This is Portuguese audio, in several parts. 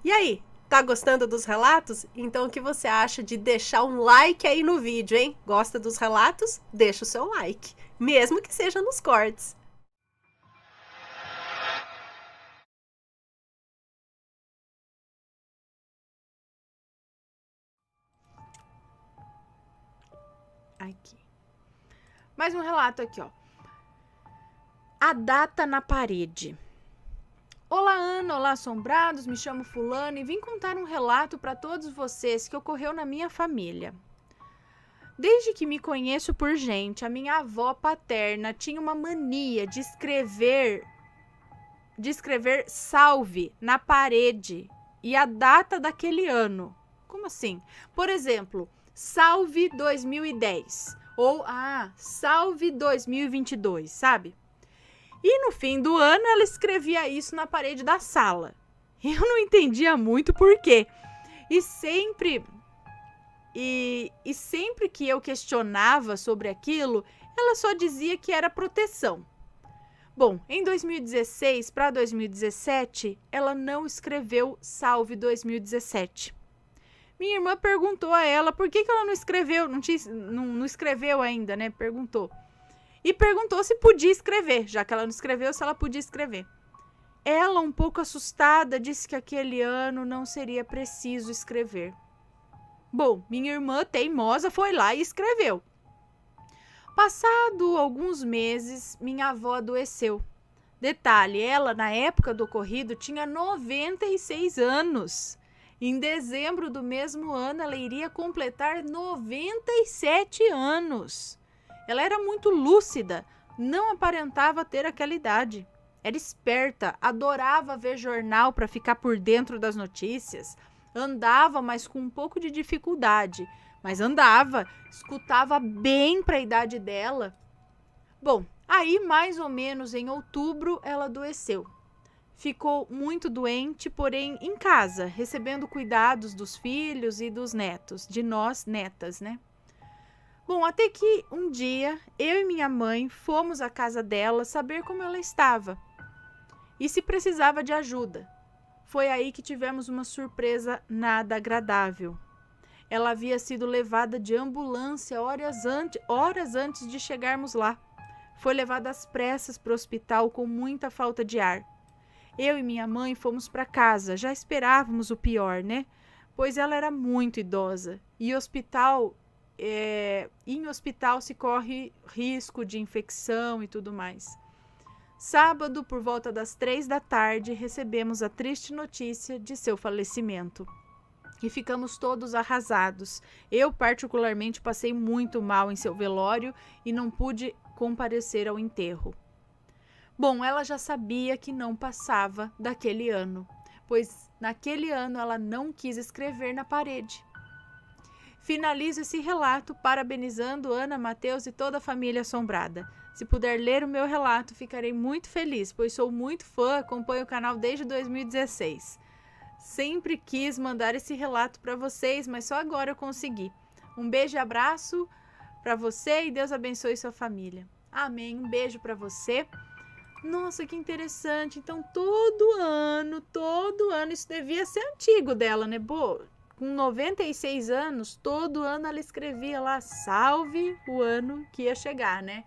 E aí, tá gostando dos relatos? Então o que você acha de deixar um like aí no vídeo, hein? Gosta dos relatos? Deixa o seu like, mesmo que seja nos cortes. Aqui. Mais um relato aqui, ó. A data na parede. Olá, Ana, olá, assombrados, me chamo fulano e vim contar um relato para todos vocês que ocorreu na minha família. Desde que me conheço por gente, a minha avó paterna tinha uma mania de escrever salve na parede e a data daquele ano. Como assim? Por exemplo, salve 2010 ou salve 2022, sabe? E no fim do ano ela escrevia isso na parede da sala. Eu não entendia muito por quê. E sempre que eu questionava sobre aquilo, ela só dizia que era proteção. Bom, em 2016 para 2017, ela não escreveu salve 2017. Minha irmã perguntou a ela por que ela não escreveu, não escreveu ainda, né? Perguntou. E perguntou se podia escrever, já que ela não escreveu, se ela podia escrever. Ela, um pouco assustada, disse que aquele ano não seria preciso escrever. Bom, minha irmã teimosa foi lá e escreveu. Passado alguns meses, minha avó adoeceu. Detalhe, ela, na época do ocorrido, tinha 96 anos. Em dezembro do mesmo ano, ela iria completar 97 anos. Ela era muito lúcida, não aparentava ter aquela idade. Era esperta, adorava ver jornal para ficar por dentro das notícias. Andava, mas com um pouco de dificuldade. Mas andava, escutava bem para a idade dela. Bom, aí mais ou menos em outubro ela adoeceu. Ficou muito doente, porém em casa, recebendo cuidados dos filhos e dos netos, de nós netas, né? Bom, até que um dia, eu e minha mãe fomos à casa dela saber como ela estava e se precisava de ajuda. Foi aí que tivemos uma surpresa nada agradável. Ela havia sido levada de ambulância horas antes de chegarmos lá. Foi levada às pressas para o hospital com muita falta de ar. Eu e minha mãe fomos para casa, já esperávamos o pior, né? Pois ela era muito idosa e em hospital se corre risco de infecção e tudo mais. Sábado, por volta das 3 da tarde, recebemos a triste notícia de seu falecimento. E ficamos todos arrasados. Eu, particularmente, passei muito mal em seu velório e não pude comparecer ao enterro. Bom, ela já sabia que não passava daquele ano, pois naquele ano ela não quis escrever na parede. Finalizo esse relato parabenizando Ana, Matheus e toda a família assombrada. Se puder ler o meu relato, ficarei muito feliz, pois sou muito fã, acompanho o canal desde 2016. Sempre quis mandar esse relato para vocês, mas só agora eu consegui. Um beijo e abraço para você e Deus abençoe sua família. Amém. Um beijo para você. Nossa, que interessante. Então, todo ano, isso devia ser antigo dela, né? Com 96 anos, todo ano ela escrevia lá, salve o ano que ia chegar, né?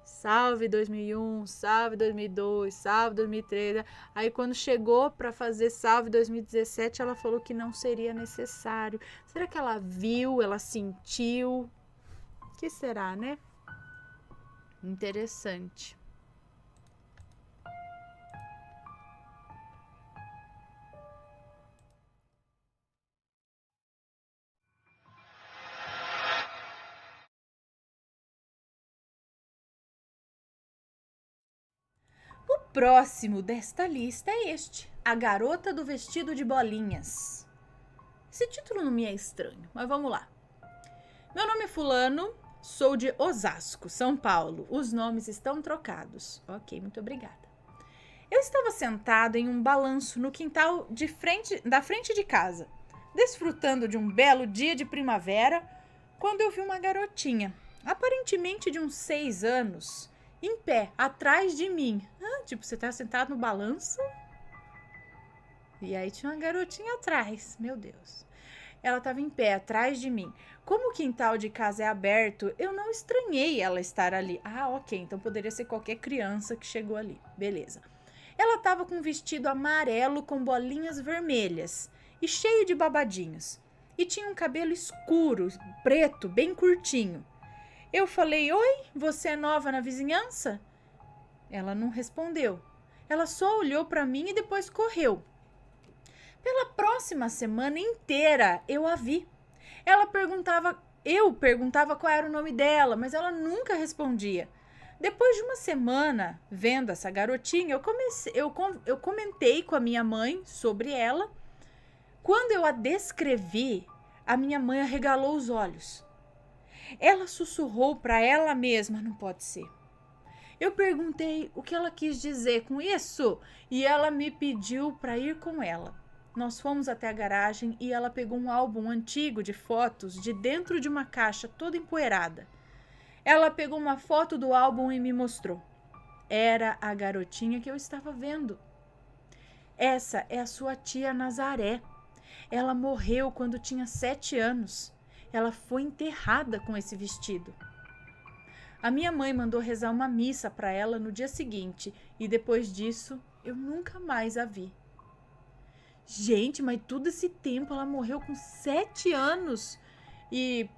Salve 2001, salve 2002, salve 2003. Aí quando chegou para fazer salve 2017, ela falou que não seria necessário. Será que ela viu, ela sentiu? O que será, né? Interessante. O próximo desta lista é este, A Garota do Vestido de Bolinhas. Esse título não me é estranho, mas vamos lá. Meu nome é fulano, sou de Osasco, São Paulo. Os nomes estão trocados. Ok, muito obrigada. Eu estava sentado em um balanço no quintal da frente de casa, desfrutando de um belo dia de primavera, quando eu vi uma garotinha, aparentemente de uns 6 anos, em pé, atrás de mim. Tipo, você tá sentado no balanço E aí tinha uma garotinha atrás, meu Deus. Ela estava em pé atrás de mim. Como o quintal de casa é aberto, eu não estranhei ela estar ali. Ah, ok, então poderia ser qualquer criança que chegou ali. Beleza. Ela estava com um vestido amarelo com bolinhas vermelhas e cheio de babadinhos. E tinha um cabelo escuro, preto, bem curtinho. Eu falei, oi, você é nova na vizinhança? Ela não respondeu. Ela só olhou para mim e depois correu. Pela próxima semana inteira eu a vi. Eu perguntava qual era o nome dela, mas ela nunca respondia. Depois de uma semana vendo essa garotinha, eu comentei com a minha mãe sobre ela. Quando eu a descrevi, a minha mãe arregalou os olhos. Ela sussurrou para ela mesma, não pode ser. Eu perguntei o que ela quis dizer com isso e ela me pediu para ir com ela. Nós fomos até a garagem e ela pegou um álbum antigo de fotos de dentro de uma caixa toda empoeirada. Ela pegou uma foto do álbum e me mostrou. Era a garotinha que eu estava vendo. Essa é a sua tia Nazaré. Ela morreu quando tinha 7 anos. Ela foi enterrada com esse vestido. A minha mãe mandou rezar uma missa para ela no dia seguinte e depois disso eu nunca mais a vi. Gente, mas todo esse tempo ela morreu com 7 anos. E,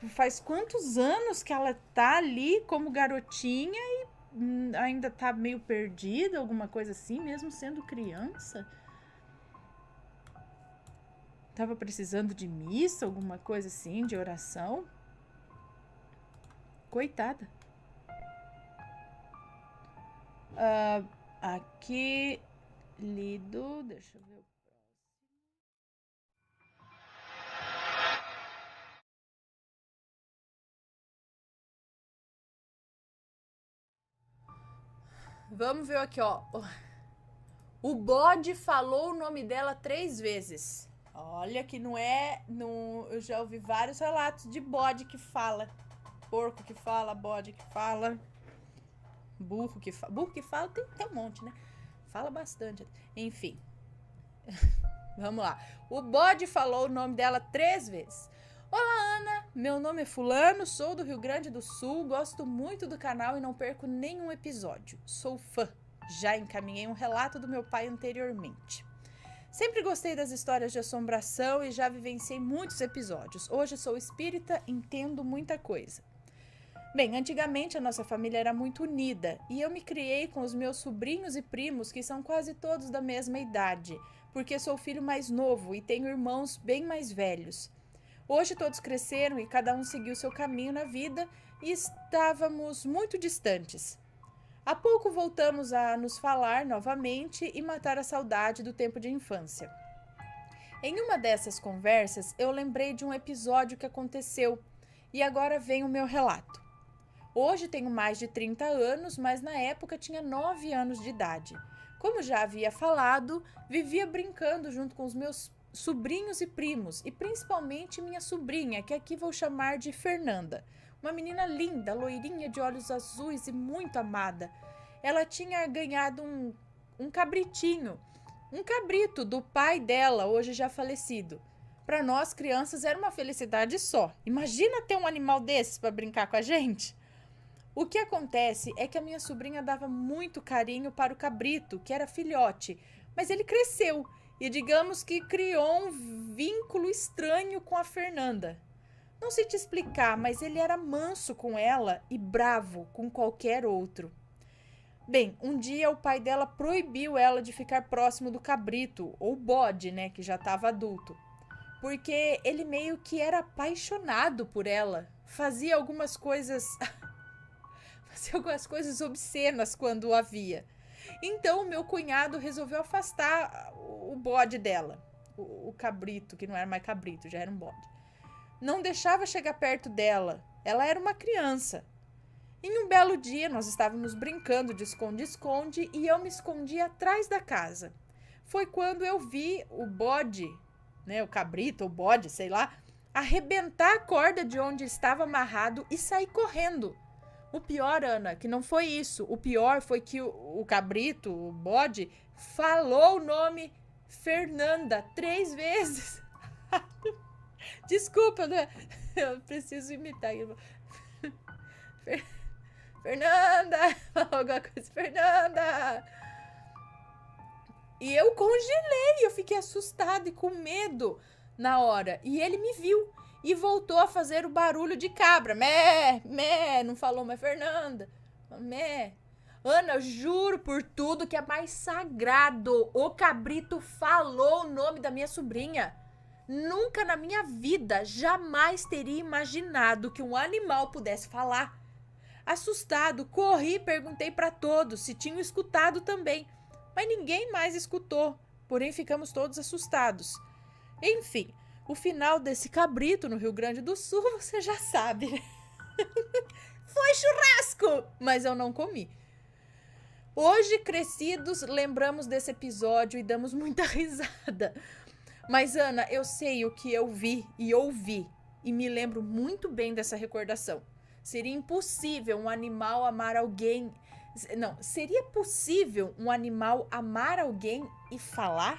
faz quantos anos que ela tá ali como garotinha e ainda tá meio perdida, alguma coisa assim, mesmo sendo criança? Tava precisando de missa, alguma coisa assim, de oração? Coitada. Aqui, lido, deixa eu ver. Vamos ver aqui, ó. O bode falou o nome dela 3 vezes. Olha que não é... eu já ouvi vários relatos de bode que fala. Porco que fala, bode que fala. Burro que fala. Burro que fala tem um monte, né? Fala bastante. Enfim. Vamos lá. O bode falou o nome dela 3 vezes. Olá, Ana. Meu nome é fulano, sou do Rio Grande do Sul, gosto muito do canal e não perco nenhum episódio. Sou fã. Já encaminhei um relato do meu pai anteriormente. Sempre gostei das histórias de assombração e já vivenciei muitos episódios. Hoje sou espírita, entendo muita coisa. Bem, antigamente a nossa família era muito unida e eu me criei com os meus sobrinhos e primos, que são quase todos da mesma idade, porque sou o filho mais novo e tenho irmãos bem mais velhos. Hoje todos cresceram e cada um seguiu seu caminho na vida e estávamos muito distantes. Há pouco voltamos a nos falar novamente e matar a saudade do tempo de infância. Em uma dessas conversas, eu lembrei de um episódio que aconteceu e agora vem o meu relato. Hoje tenho mais de 30 anos, mas na época tinha 9 anos de idade. Como já havia falado, vivia brincando junto com os meus sobrinhos e primos, e principalmente minha sobrinha, que aqui vou chamar de Fernanda. Uma menina linda, loirinha de olhos azuis e muito amada. Ela tinha ganhado um cabritinho, um cabrito do pai dela, hoje já falecido. Para nós, crianças, era uma felicidade só. Imagina ter um animal desses para brincar com a gente. O que acontece é que a minha sobrinha dava muito carinho para o cabrito, que era filhote, mas ele cresceu e digamos que criou um vínculo estranho com a Fernanda. Não sei te explicar, mas ele era manso com ela e bravo com qualquer outro. Bem, um dia o pai dela proibiu ela de ficar próximo do cabrito, ou bode, né, que já estava adulto, porque ele meio que era apaixonado por ela, fazia algumas coisas obscenas quando a via. Então, o meu cunhado resolveu afastar o bode dela, o cabrito, que não era mais cabrito, já era um bode. Não deixava chegar perto dela, ela era uma criança. Em um belo dia, nós estávamos brincando de esconde-esconde e eu me escondi atrás da casa. Foi quando eu vi o bode, né, o cabrito, o bode, sei lá, arrebentar a corda de onde estava amarrado e sair correndo. O pior, Ana, que não foi isso. O pior foi que o cabrito, o bode, falou o nome Fernanda, 3 vezes. Desculpa, né? Eu preciso imitar. Fernanda! Alguma coisa, Fernanda! E eu congelei, eu fiquei assustada e com medo na hora. E ele me viu e voltou a fazer o barulho de cabra. Mé, mé, não falou mais Fernanda. Mé. Ana, juro por tudo que é mais sagrado. O cabrito falou o nome da minha sobrinha. Nunca na minha vida, jamais teria imaginado que um animal pudesse falar. Assustado, corri e perguntei para todos se tinham escutado também, mas ninguém mais escutou, porém ficamos todos assustados. Enfim, o final desse cabrito no Rio Grande do Sul você já sabe, né? Foi churrasco, mas eu não comi. Hoje, crescidos, lembramos desse episódio e damos muita risada. Mas, Ana, eu sei o que eu vi e ouvi e me lembro muito bem dessa recordação. Seria impossível um animal amar alguém. Não, seria possível um animal amar alguém e falar?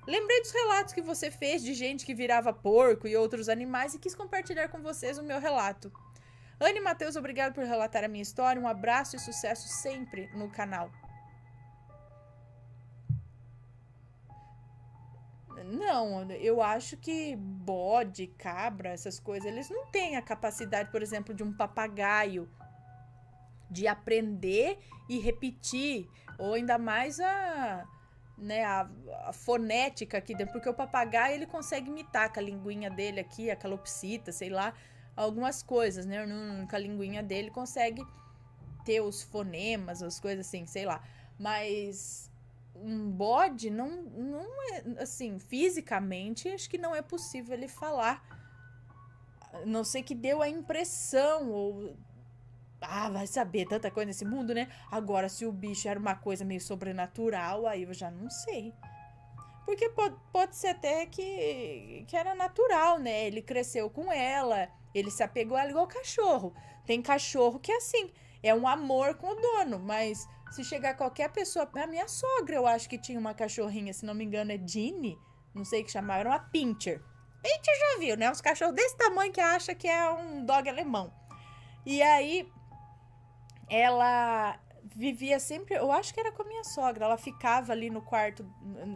Lembrei dos relatos que você fez de gente que virava porco e outros animais e quis compartilhar com vocês o meu relato. Ana e Matheus, obrigado por relatar a minha história. Um abraço e sucesso sempre no canal. Não, eu acho que bode, cabra, essas coisas, eles não têm a capacidade, por exemplo, de um papagaio de aprender e repetir, ou ainda mais a fonética aqui dentro, porque o papagaio ele consegue imitar com a linguinha dele aqui, a calopsita, sei lá, algumas coisas, né? Com a linguinha dele consegue ter os fonemas, as coisas assim, sei lá. Mas um bode não é, assim, fisicamente, acho que não é possível ele falar. Não sei que deu a impressão, ou vai saber tanta coisa nesse mundo, né? Agora, se o bicho era uma coisa meio sobrenatural, aí eu já não sei. Porque pode ser até que era natural, né? Ele cresceu com ela, ele se apegou a ela igual cachorro. Tem cachorro que é assim, é um amor com o dono, mas se chegar qualquer pessoa. A minha sogra, eu acho que tinha uma cachorrinha, se não me engano, é Jeannie, não sei o que chamava, era uma Pinscher. Pinscher já viu, né? Uns cachorros desse tamanho que acha que é um dog alemão. E aí, ela vivia sempre, eu acho que era com a minha sogra, ela ficava ali no quarto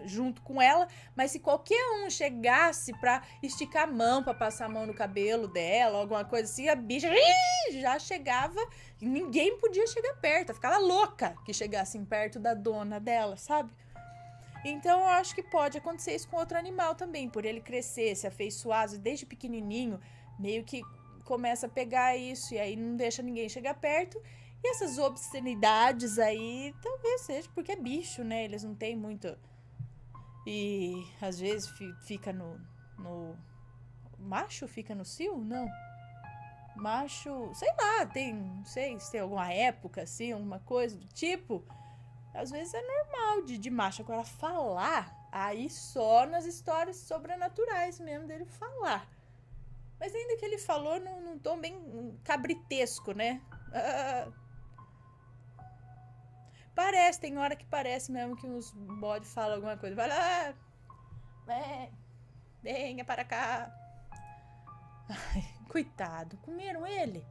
junto com ela, mas se qualquer um chegasse pra esticar a mão, pra passar a mão no cabelo dela, alguma coisa assim, a bicha já chegava e ninguém podia chegar perto, ficava louca que chegassem perto da dona dela, sabe? Então eu acho que pode acontecer isso com outro animal também, por ele crescer, se afeiçoar desde pequenininho, meio que começa a pegar isso e aí não deixa ninguém chegar perto. E essas obscenidades aí, talvez seja porque é bicho, né? Eles não têm muito. E às vezes fica no. Macho fica no cio? Não. Macho, sei lá, tem. Não sei se tem alguma época assim, alguma coisa do tipo. Às vezes é normal de macho. Agora, falar, aí só nas histórias sobrenaturais mesmo dele falar. Mas ainda que ele falou num tom bem cabritesco, né? Parece, tem hora que parece mesmo que os bodes falam alguma coisa. Vai lá, venha para cá. Ai, coitado, comeram ele?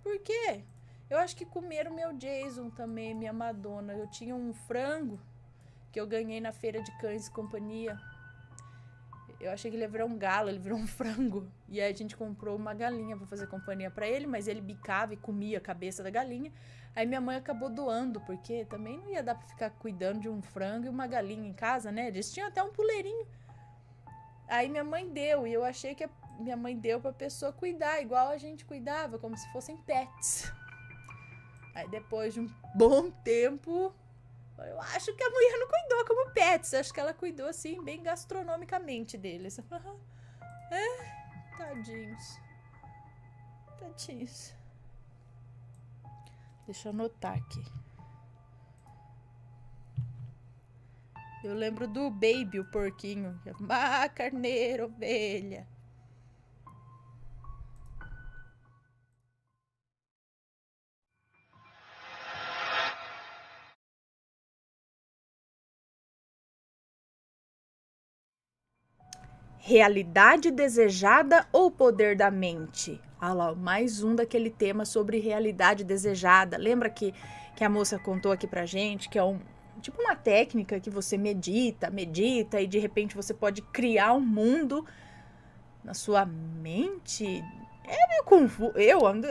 Por quê? Eu acho que comeram meu Jason também, minha Madonna. Eu tinha um frango que eu ganhei na feira de cães e companhia. Eu achei que ele ia virar um galo, ele virou um frango. E aí a gente comprou uma galinha pra fazer companhia pra ele, mas ele bicava e comia a cabeça da galinha. Aí minha mãe acabou doando, porque também não ia dar pra ficar cuidando de um frango e uma galinha em casa, né? Eles tinham até um puleirinho. Aí minha mãe deu, e eu achei que minha mãe deu pra pessoa cuidar, igual a gente cuidava, como se fossem pets. Aí depois de um bom tempo, eu acho que a mulher não cuidou como pets. Acho que ela cuidou, assim, bem gastronomicamente deles. Tadinhos. Tadinhos. Deixa eu anotar aqui. Eu lembro do Baby, o porquinho. Carneiro, ovelha. Realidade desejada ou poder da mente? Ah lá, mais um daquele tema sobre realidade desejada. Lembra que a moça contou aqui pra gente que é tipo uma técnica que você medita e de repente você pode criar um mundo na sua mente? É meio confuso.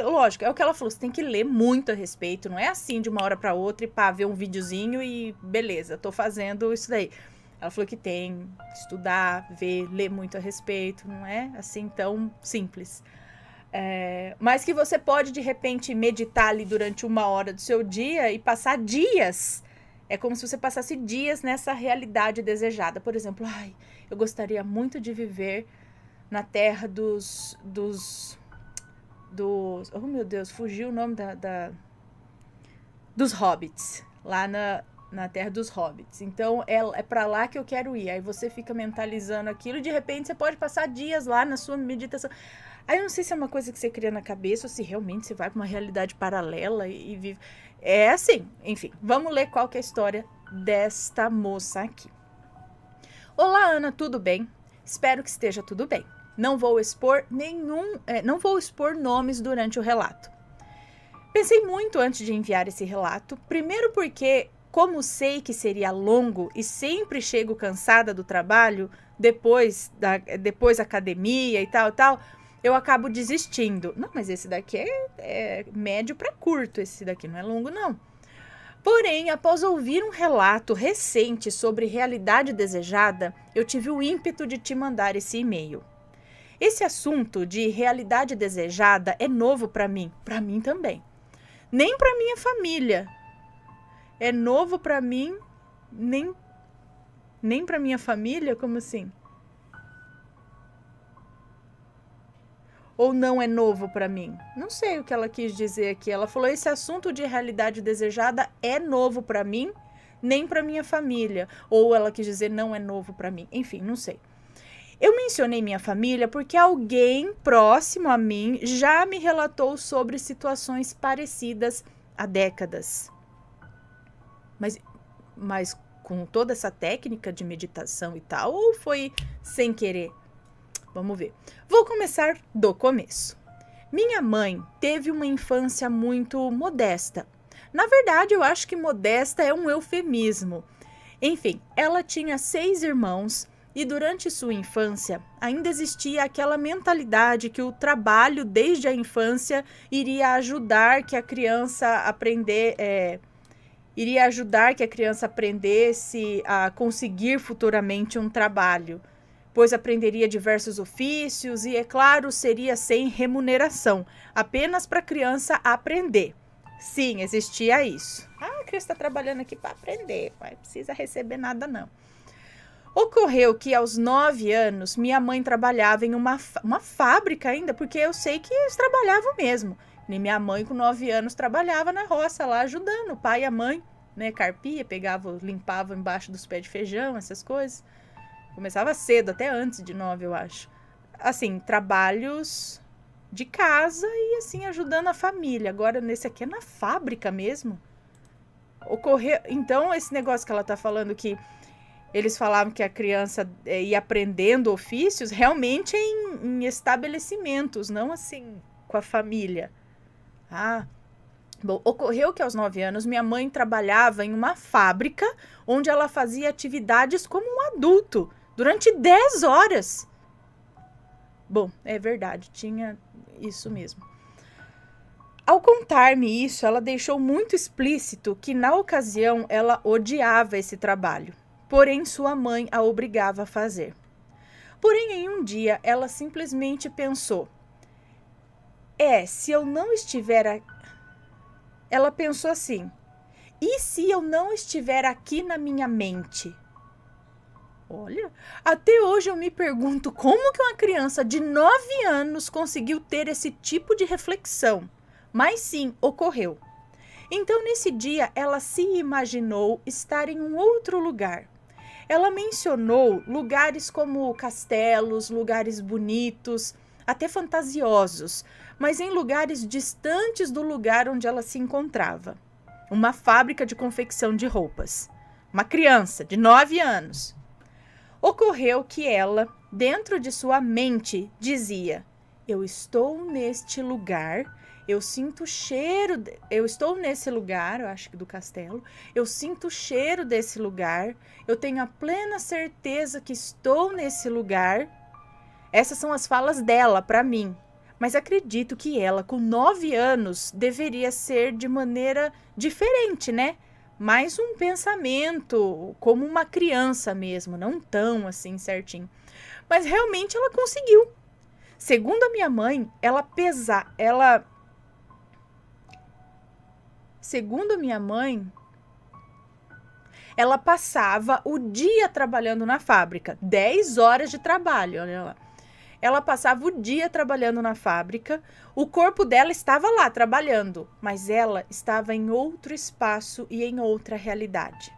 Lógico, é o que ela falou, você tem que ler muito a respeito, não é assim de uma hora para outra e pá, ver um videozinho e beleza, tô fazendo isso daí. Ela falou que tem que estudar, ver, ler muito a respeito, não é assim tão simples. Mas que você pode, de repente, meditar ali durante 1 hora do seu dia e passar dias. É como se você passasse dias nessa realidade desejada. Por exemplo, eu gostaria muito de viver na terra dos oh meu Deus, fugiu o nome dos hobbits, lá na terra dos hobbits. Então é para lá que eu quero ir. Aí você fica mentalizando aquilo e de repente você pode passar dias lá na sua meditação. Aí eu não sei se é uma coisa que você cria na cabeça ou se realmente você vai para uma realidade paralela e vive. É assim, enfim, vamos ler qual que é a história desta moça aqui. Olá, Ana, tudo bem? Espero que esteja tudo bem. Não vou expor nomes durante o relato. Pensei muito antes de enviar esse relato, primeiro porque, como sei que seria longo e sempre chego cansada do trabalho, depois academia e tal, eu acabo desistindo. Não, mas esse daqui é médio para curto, esse daqui não é longo, não. Porém, após ouvir um relato recente sobre realidade desejada, eu tive o ímpeto de te mandar esse e-mail. Esse assunto de realidade desejada é novo para mim também. Nem para minha família. É novo para mim, nem para minha família, como assim? Ou não é novo para mim? Não sei o que ela quis dizer aqui. Ela falou: esse assunto de realidade desejada é novo para mim, nem para minha família. Ou ela quis dizer não é novo para mim. Enfim, não sei. Eu mencionei minha família porque alguém próximo a mim já me relatou sobre situações parecidas há décadas. Mas com toda essa técnica de meditação e tal, ou foi sem querer? Vamos ver. Vou começar do começo. Minha mãe teve uma infância muito modesta. Na verdade, eu acho que modesta é um eufemismo. Enfim, ela tinha 6 irmãos e durante sua infância ainda existia aquela mentalidade que o trabalho desde a infância iria ajudar que a criança aprendesse a conseguir futuramente um trabalho, pois aprenderia diversos ofícios e, é claro, seria sem remuneração, apenas para a criança aprender. Sim, existia isso. A criança está trabalhando aqui para aprender, não precisa receber nada não. Ocorreu que aos 9 anos, minha mãe trabalhava em uma fábrica ainda, porque eu sei que eles trabalhavam mesmo. E minha mãe, com 9 anos, trabalhava na roça lá, ajudando o pai e a mãe, né? Carpia, limpava embaixo dos pés de feijão, essas coisas. Começava cedo, até antes de 9, eu acho. Assim, trabalhos de casa e assim, ajudando a família. Agora, nesse aqui é na fábrica mesmo. Ocorreu, então, esse negócio que ela tá falando que eles falavam que a criança ia aprendendo ofícios, realmente em estabelecimentos, não assim com a família. Bom, ocorreu que aos 9 anos minha mãe trabalhava em uma fábrica onde ela fazia atividades como um adulto durante 10 horas. Bom, é verdade, tinha isso mesmo. Ao contar-me isso, ela deixou muito explícito que na ocasião ela odiava esse trabalho. Porém, sua mãe a obrigava a fazer. Porém, em um dia, ela simplesmente pensou: se eu não estiver... Ela pensou assim: e se eu não estiver aqui na minha mente? Olha, até hoje eu me pergunto como que uma criança de 9 anos conseguiu ter esse tipo de reflexão. Mas sim, ocorreu. Então, nesse dia, ela se imaginou estar em um outro lugar. Ela mencionou lugares como castelos, lugares bonitos, até fantasiosos, mas em lugares distantes do lugar onde ela se encontrava. Uma fábrica de confecção de roupas. Uma criança de 9 anos. Ocorreu que ela, dentro de sua mente, dizia: eu estou neste lugar, eu sinto o cheiro, eu estou nesse lugar, eu acho que do castelo, eu sinto o cheiro desse lugar, eu tenho a plena certeza que estou nesse lugar. Essas são as falas dela para mim. Mas acredito que ela, com 9 anos, deveria ser de maneira diferente, né? Mais um pensamento, como uma criança mesmo, não tão assim certinho. Mas realmente ela conseguiu. Segundo a minha mãe, segundo a minha mãe, ela passava o dia trabalhando na fábrica, 10 horas de trabalho, olha lá. Ela passava o dia trabalhando na fábrica, o corpo dela estava lá trabalhando, mas ela estava em outro espaço e em outra realidade.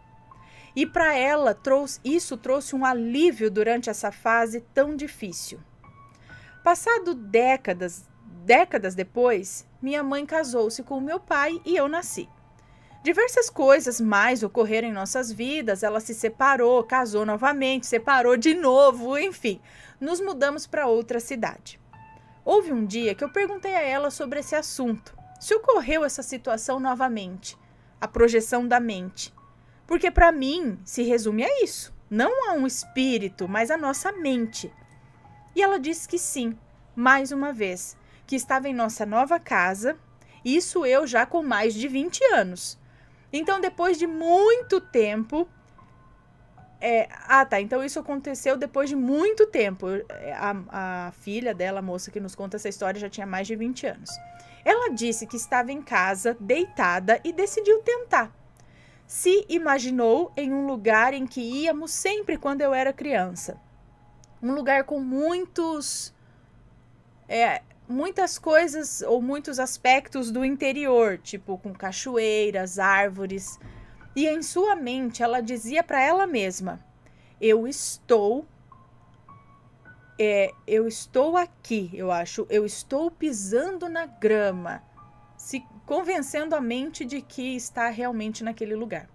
E para ela, isso trouxe um alívio durante essa fase tão difícil. Passado décadas depois, minha mãe casou-se com meu pai e eu nasci. Diversas coisas mais ocorreram em nossas vidas, ela se separou, casou novamente, separou de novo, enfim, nos mudamos para outra cidade. Houve um dia que eu perguntei a ela sobre esse assunto, se ocorreu essa situação novamente, a projeção da mente. Porque para mim se resume a isso, não a um espírito, mas a nossa mente. E ela disse que sim, mais uma vez, que estava em nossa nova casa, isso eu já com mais de 20 anos. Então, depois de muito tempo... Então isso aconteceu depois de muito tempo. A filha dela, a moça que nos conta essa história, já tinha mais de 20 anos. Ela disse que estava em casa, deitada, e decidiu tentar. Se imaginou em um lugar em que íamos sempre quando eu era criança. Um lugar com muitas coisas ou muitos aspectos do interior, tipo com cachoeiras, árvores. E em sua mente ela dizia para ela mesma: eu estou aqui, eu acho, eu estou pisando na grama, se convencendo a mente de que está realmente naquele lugar.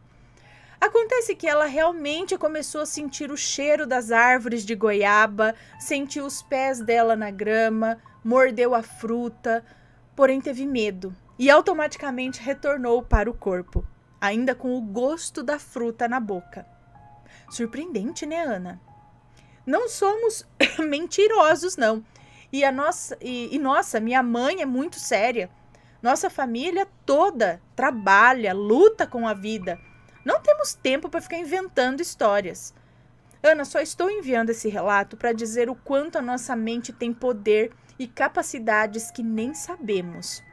Acontece que ela realmente começou a sentir o cheiro das árvores de goiaba, sentiu os pés dela na grama, mordeu a fruta, porém teve medo e automaticamente retornou para o corpo, ainda com o gosto da fruta na boca. Surpreendente, né, Ana? Não somos mentirosos, não. Nossa, minha mãe é muito séria. Nossa família toda trabalha, luta com a vida. Não temos tempo para ficar inventando histórias. Ana, só estou enviando esse relato para dizer o quanto a nossa mente tem poder e capacidades que nem sabemos.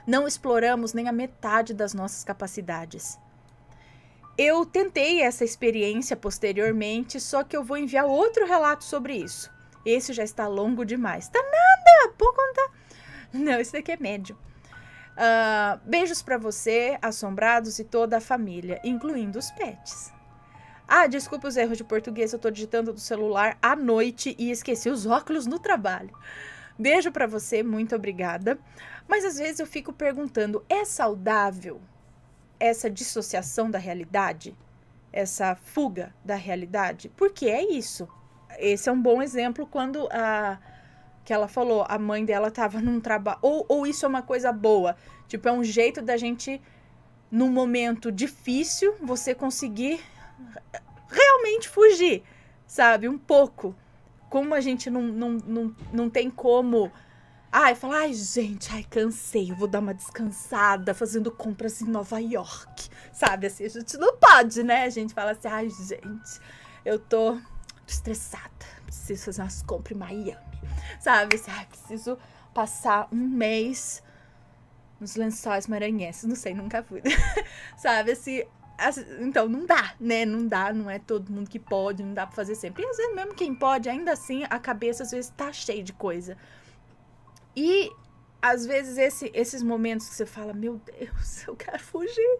Não exploramos nem a metade das nossas capacidades. Eu tentei essa experiência posteriormente, só que eu vou enviar outro relato sobre isso. Esse já está longo demais. Tá nada, vou contar. Não, esse daqui é médio. Beijos para você, assombrados e toda a família, incluindo os pets. Desculpa os erros de português, eu tô digitando do celular à noite e esqueci os óculos no trabalho. Beijo para você, muito obrigada. Mas às vezes eu fico perguntando, é saudável essa dissociação da realidade? Essa fuga da realidade? Porque é isso. Esse é um bom exemplo quando que ela falou, a mãe dela estava num trabalho, ou isso é uma coisa boa, tipo, é um jeito da gente, num momento difícil, você conseguir realmente fugir, sabe, um pouco, como a gente não tem como, falar, gente, cansei, eu vou dar uma descansada fazendo compras em Nova York, sabe, assim, a gente não pode, né, a gente fala assim, gente, eu tô estressada, preciso fazer umas compras em Miami. Sabe, preciso passar um mês nos Lençóis Maranhenses, não sei, nunca fui, sabe, assim, então não dá, né, não é todo mundo que pode, não dá pra fazer sempre, e às vezes mesmo quem pode, ainda assim, a cabeça às vezes tá cheia de coisa, e às vezes esses momentos que você fala, meu Deus, eu quero fugir,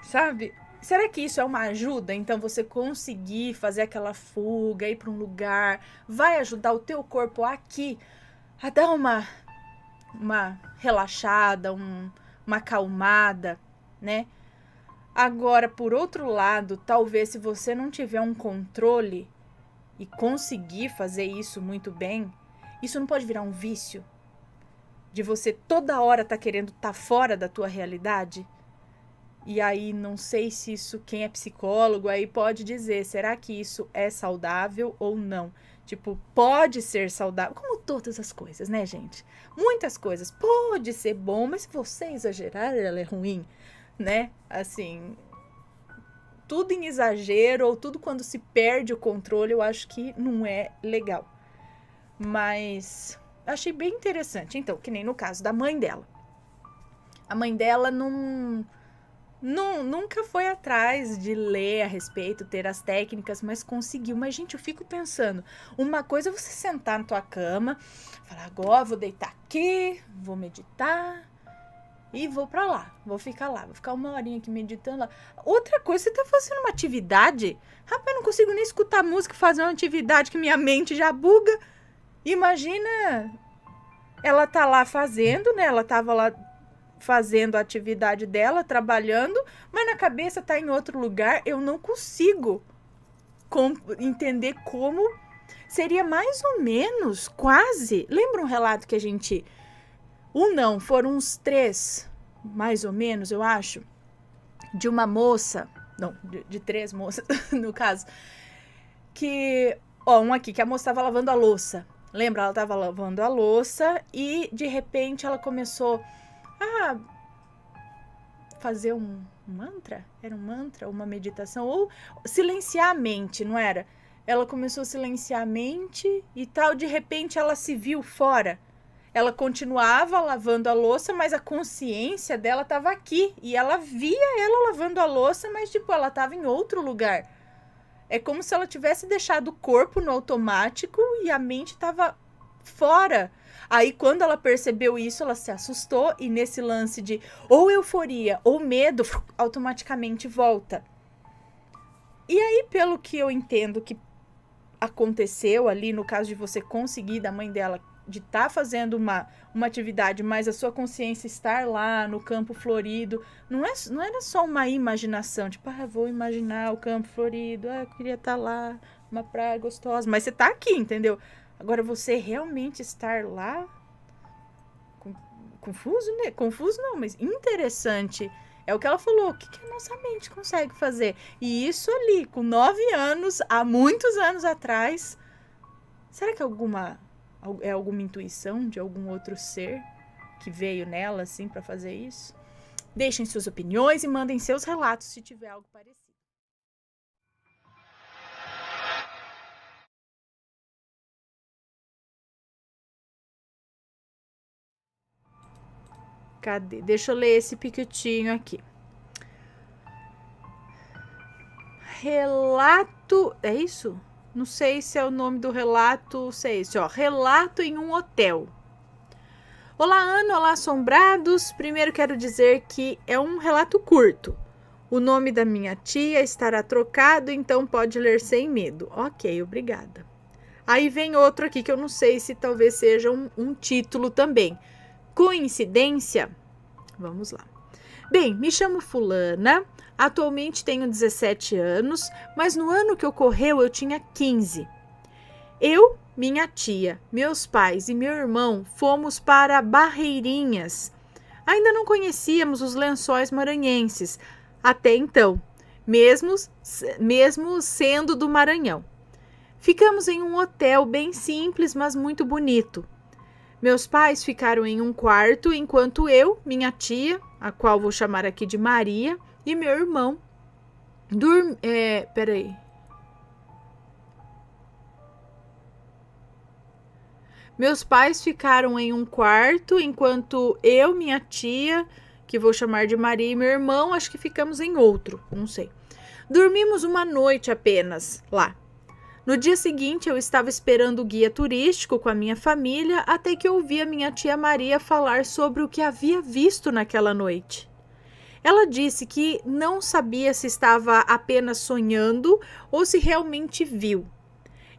sabe, será que isso é uma ajuda? Então, você conseguir fazer aquela fuga, ir para um lugar, vai ajudar o teu corpo aqui a dar uma relaxada, uma acalmada, né? Agora, por outro lado, talvez se você não tiver um controle e conseguir fazer isso muito bem, isso não pode virar um vício? De você toda hora tá querendo estar fora da tua realidade? E aí, não sei se isso, quem é psicólogo aí pode dizer, será que isso é saudável ou não? Tipo, pode ser saudável, como todas as coisas, né, gente? Muitas coisas, pode ser bom, mas se você exagerar, ela é ruim, né? Assim, tudo em exagero ou tudo quando se perde o controle, eu acho que não é legal. Mas achei bem interessante. Então, que nem no caso da mãe dela. A mãe dela nunca foi atrás de ler a respeito, ter as técnicas, mas conseguiu. Mas, gente, eu fico pensando, uma coisa é você sentar na tua cama, falar, agora vou deitar aqui, vou meditar e vou pra lá, vou ficar lá, vou ficar uma horinha aqui meditando lá. Outra coisa, você tá fazendo uma atividade, rapaz, eu não consigo nem escutar música, fazer uma atividade que minha mente já buga. Imagina, ela tá lá fazendo, né, ela tava lá fazendo a atividade dela, trabalhando, mas na cabeça tá em outro lugar. Eu não consigo entender como seria mais ou menos, quase. Lembra um relato que a gente... foram uns 3, mais ou menos, eu acho, de uma moça, não, de 3 moças, no caso, que, um aqui, que a moça tava lavando a louça. Lembra? Ela tava lavando a louça e, de repente, ela começou a fazer um mantra? Era um mantra, uma meditação, ou silenciar a mente, não era? Ela começou a silenciar a mente e tal, de repente ela se viu fora. Ela continuava lavando a louça, mas a consciência dela estava aqui. E ela via ela lavando a louça, mas tipo, ela estava em outro lugar. É como se ela tivesse deixado o corpo no automático e a mente estava fora. Aí, quando ela percebeu isso, ela se assustou e nesse lance de ou euforia ou medo, automaticamente volta. E aí, pelo que eu entendo que aconteceu ali, no caso de você conseguir, da mãe dela, de estar fazendo uma atividade, mas a sua consciência estar lá no campo florido, não era só uma imaginação, tipo, vou imaginar o campo florido, eu queria estar lá, uma praia gostosa, mas você tá aqui, entendeu? Agora, você realmente estar lá, confuso, né? Confuso não, mas interessante. É o que ela falou, o que a nossa mente consegue fazer? E isso ali, com 9 anos, há muitos anos atrás, será que é alguma intuição de algum outro ser que veio nela, assim, para fazer isso? Deixem suas opiniões e mandem seus relatos se tiver algo parecido. Cadê? Deixa eu ler esse piquetinho aqui. Relato... É isso? Não sei se é o nome do relato, se é esse, ó. Relato em um hotel. Olá, Ana, olá, assombrados. Primeiro quero dizer que é um relato curto. O nome da minha tia estará trocado, então pode ler sem medo. Ok, obrigada. Aí vem outro aqui que eu não sei se talvez seja um título também. Coincidência? Vamos lá. Bem, me chamo fulana, atualmente tenho 17 anos, mas no ano que ocorreu eu tinha 15. Eu, minha tia, meus pais e meu irmão fomos para Barreirinhas. Ainda não conhecíamos os Lençóis Maranhenses, até então, mesmo sendo do Maranhão. Ficamos em um hotel bem simples, mas muito bonito. Meus pais ficaram em um quarto, enquanto eu, minha tia, a qual vou chamar aqui de Maria, e meu irmão Meus pais ficaram em um quarto, enquanto eu, minha tia, que vou chamar de Maria, e meu irmão, acho que ficamos em outro, não sei. Dormimos uma noite apenas lá. No dia seguinte, eu estava esperando o guia turístico com a minha família, até que ouvi a minha tia Maria falar sobre o que havia visto naquela noite. Ela disse que não sabia se estava apenas sonhando ou se realmente viu.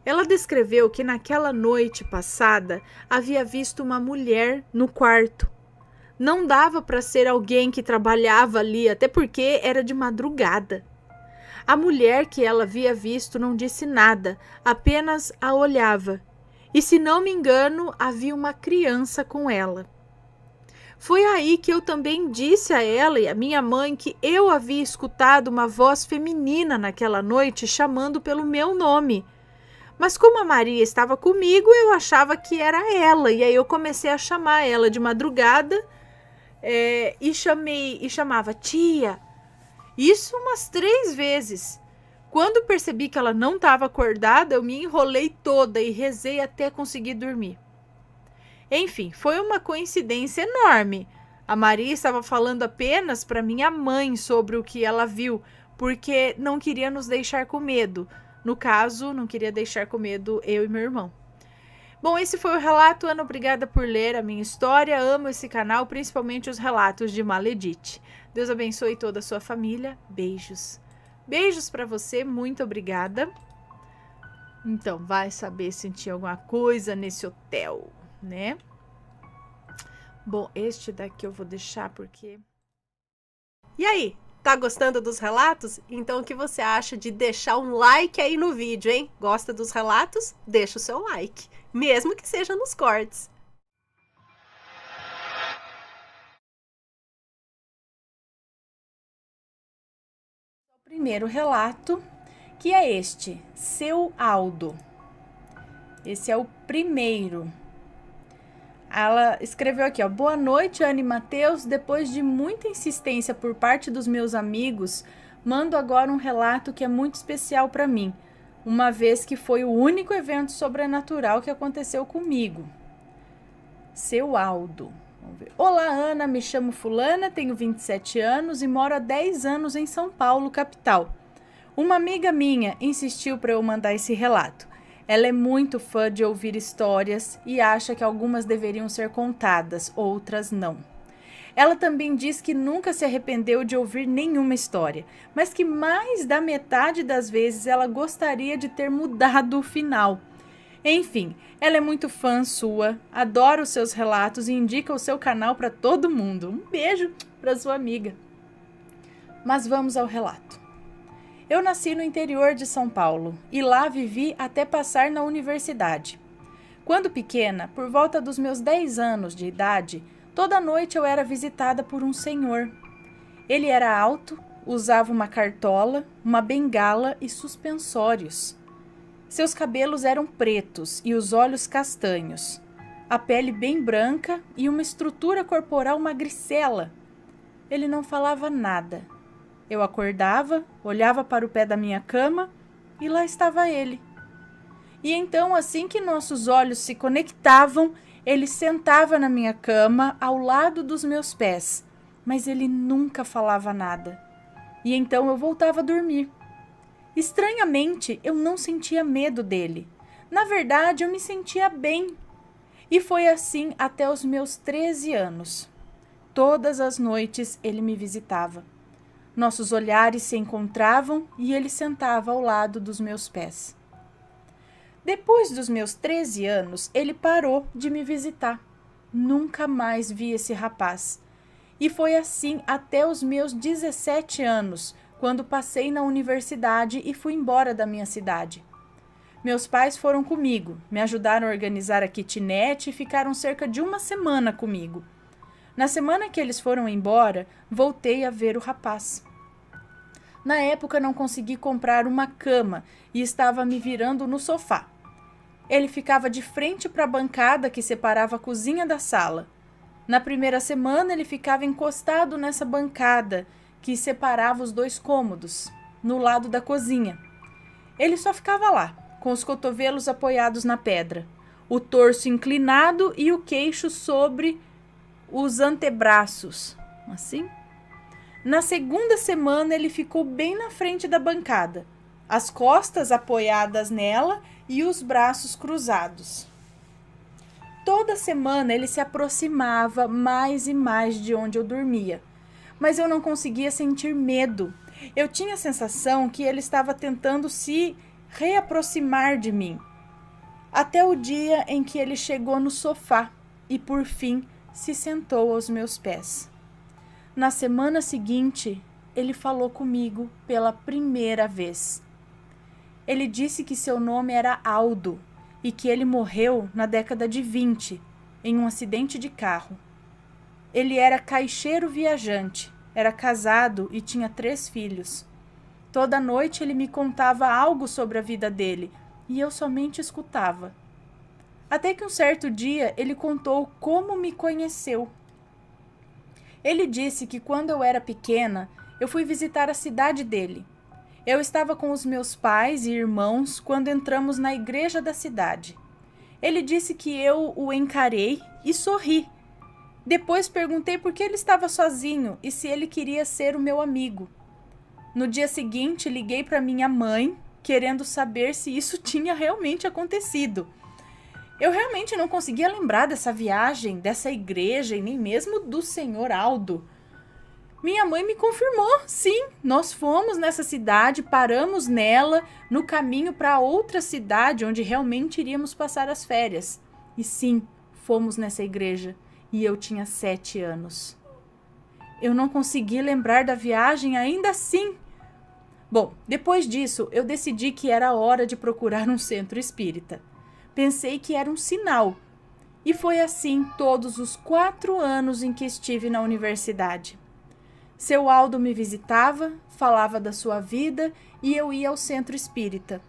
Ela descreveu que naquela noite passada havia visto uma mulher no quarto. Não dava para ser alguém que trabalhava ali, até porque era de madrugada. A mulher que ela havia visto não disse nada, apenas a olhava. E se não me engano, havia uma criança com ela. Foi aí que eu também disse a ela e a minha mãe que eu havia escutado uma voz feminina naquela noite chamando pelo meu nome. Mas como a Maria estava comigo, eu achava que era ela. E aí eu comecei a chamar ela de madrugada e chamava tia. Isso umas 3 vezes. Quando percebi que ela não estava acordada, eu me enrolei toda e rezei até conseguir dormir. Enfim, foi uma coincidência enorme. A Maria estava falando apenas para minha mãe sobre o que ela viu, porque não queria nos deixar com medo. No caso, não queria deixar com medo eu e meu irmão. Bom, esse foi o relato. Ana, obrigada por ler a minha história. Amo esse canal, principalmente os relatos de Maledite. Deus abençoe toda a sua família. Beijos. Beijos para você, muito obrigada. Então, vai saber se tinha alguma coisa nesse hotel, né? Bom, este daqui eu vou deixar porque... E aí, tá gostando dos relatos? Então o que você acha de deixar um like aí no vídeo, hein? Gosta dos relatos? Deixa o seu like, mesmo que seja nos cortes. O primeiro relato, que é este, Seu Aldo. Esse é o primeiro. Ela escreveu aqui, ó: boa noite, Ana e Mateus. Depois de muita insistência por parte dos meus amigos, mando agora um relato que é muito especial para mim, uma vez que foi o único evento sobrenatural que aconteceu comigo. Seu Aldo. Vamos ver. Olá, Ana, me chamo Fulana, tenho 27 anos e moro há 10 anos em São Paulo, capital. Uma amiga minha insistiu para eu mandar esse relato. Ela é muito fã de ouvir histórias e acha que algumas deveriam ser contadas, outras não. Ela também diz que nunca se arrependeu de ouvir nenhuma história, mas que mais da metade das vezes ela gostaria de ter mudado o final. Enfim, ela é muito fã sua, adora os seus relatos e indica o seu canal para todo mundo. Um beijo para sua amiga. Mas vamos ao relato. Eu nasci no interior de São Paulo e lá vivi até passar na universidade. Quando pequena, por volta dos meus 10 anos de idade, toda noite eu era visitada por um senhor. Ele era alto, usava uma cartola, uma bengala e suspensórios. Seus cabelos eram pretos e os olhos castanhos, a pele bem branca e uma estrutura corporal magricela. Ele não falava nada. Eu acordava, olhava para o pé da minha cama e lá estava ele. E então, assim que nossos olhos se conectavam, ele sentava na minha cama ao lado dos meus pés, mas ele nunca falava nada. E então eu voltava a dormir. Estranhamente, eu não sentia medo dele. Na verdade, eu me sentia bem. E foi assim até os meus 13 anos. Todas as noites ele me visitava. Nossos olhares se encontravam e ele sentava ao lado dos meus pés. Depois dos meus 13 anos, ele parou de me visitar. Nunca mais vi esse rapaz. E foi assim até os meus 17 anos, quando passei na universidade e fui embora da minha cidade. Meus pais foram comigo, me ajudaram a organizar a kitnet e ficaram cerca de 1 semana comigo. Na semana que eles foram embora, voltei a ver o rapaz. Na época não consegui comprar uma cama e estava me virando no sofá. Ele ficava de frente para a bancada que separava a cozinha da sala. Na primeira semana ele ficava encostado nessa bancada que separava os 2 cômodos, no lado da cozinha. Ele só ficava lá, com os cotovelos apoiados na pedra, o torso inclinado e o queixo sobre os antebraços, assim. Na segunda semana ele ficou bem na frente da bancada, as costas apoiadas nela e os braços cruzados. Toda semana ele se aproximava mais e mais de onde eu dormia, mas eu não conseguia sentir medo. Eu tinha a sensação que ele estava tentando se reaproximar de mim. Até o dia em que ele chegou no sofá e, por fim, se sentou aos meus pés. Na semana seguinte, ele falou comigo pela primeira vez. Ele disse que seu nome era Aldo e que ele morreu na década de 20, em um acidente de carro. Ele era caixeiro viajante, era casado e tinha 3 filhos. Toda noite ele me contava algo sobre a vida dele e eu somente escutava. Até que um certo dia ele contou como me conheceu. Ele disse que quando eu era pequena, eu fui visitar a cidade dele. Eu estava com os meus pais e irmãos quando entramos na igreja da cidade. Ele disse que eu o encarei e sorri. Depois perguntei por que ele estava sozinho e se ele queria ser o meu amigo. No dia seguinte, liguei para minha mãe, querendo saber se isso tinha realmente acontecido. Eu realmente não conseguia lembrar dessa viagem, dessa igreja e nem mesmo do senhor Aldo. Minha mãe me confirmou, sim, nós fomos nessa cidade, paramos nela, no caminho para outra cidade onde realmente iríamos passar as férias. E sim, fomos nessa igreja e eu tinha 7 anos. Eu não consegui lembrar da viagem ainda assim. Bom, depois disso, eu decidi que era hora de procurar um centro espírita. Pensei que era um sinal. E foi assim todos os 4 anos em que estive na universidade. Seu Aldo me visitava, falava da sua vida e eu ia ao centro espírita.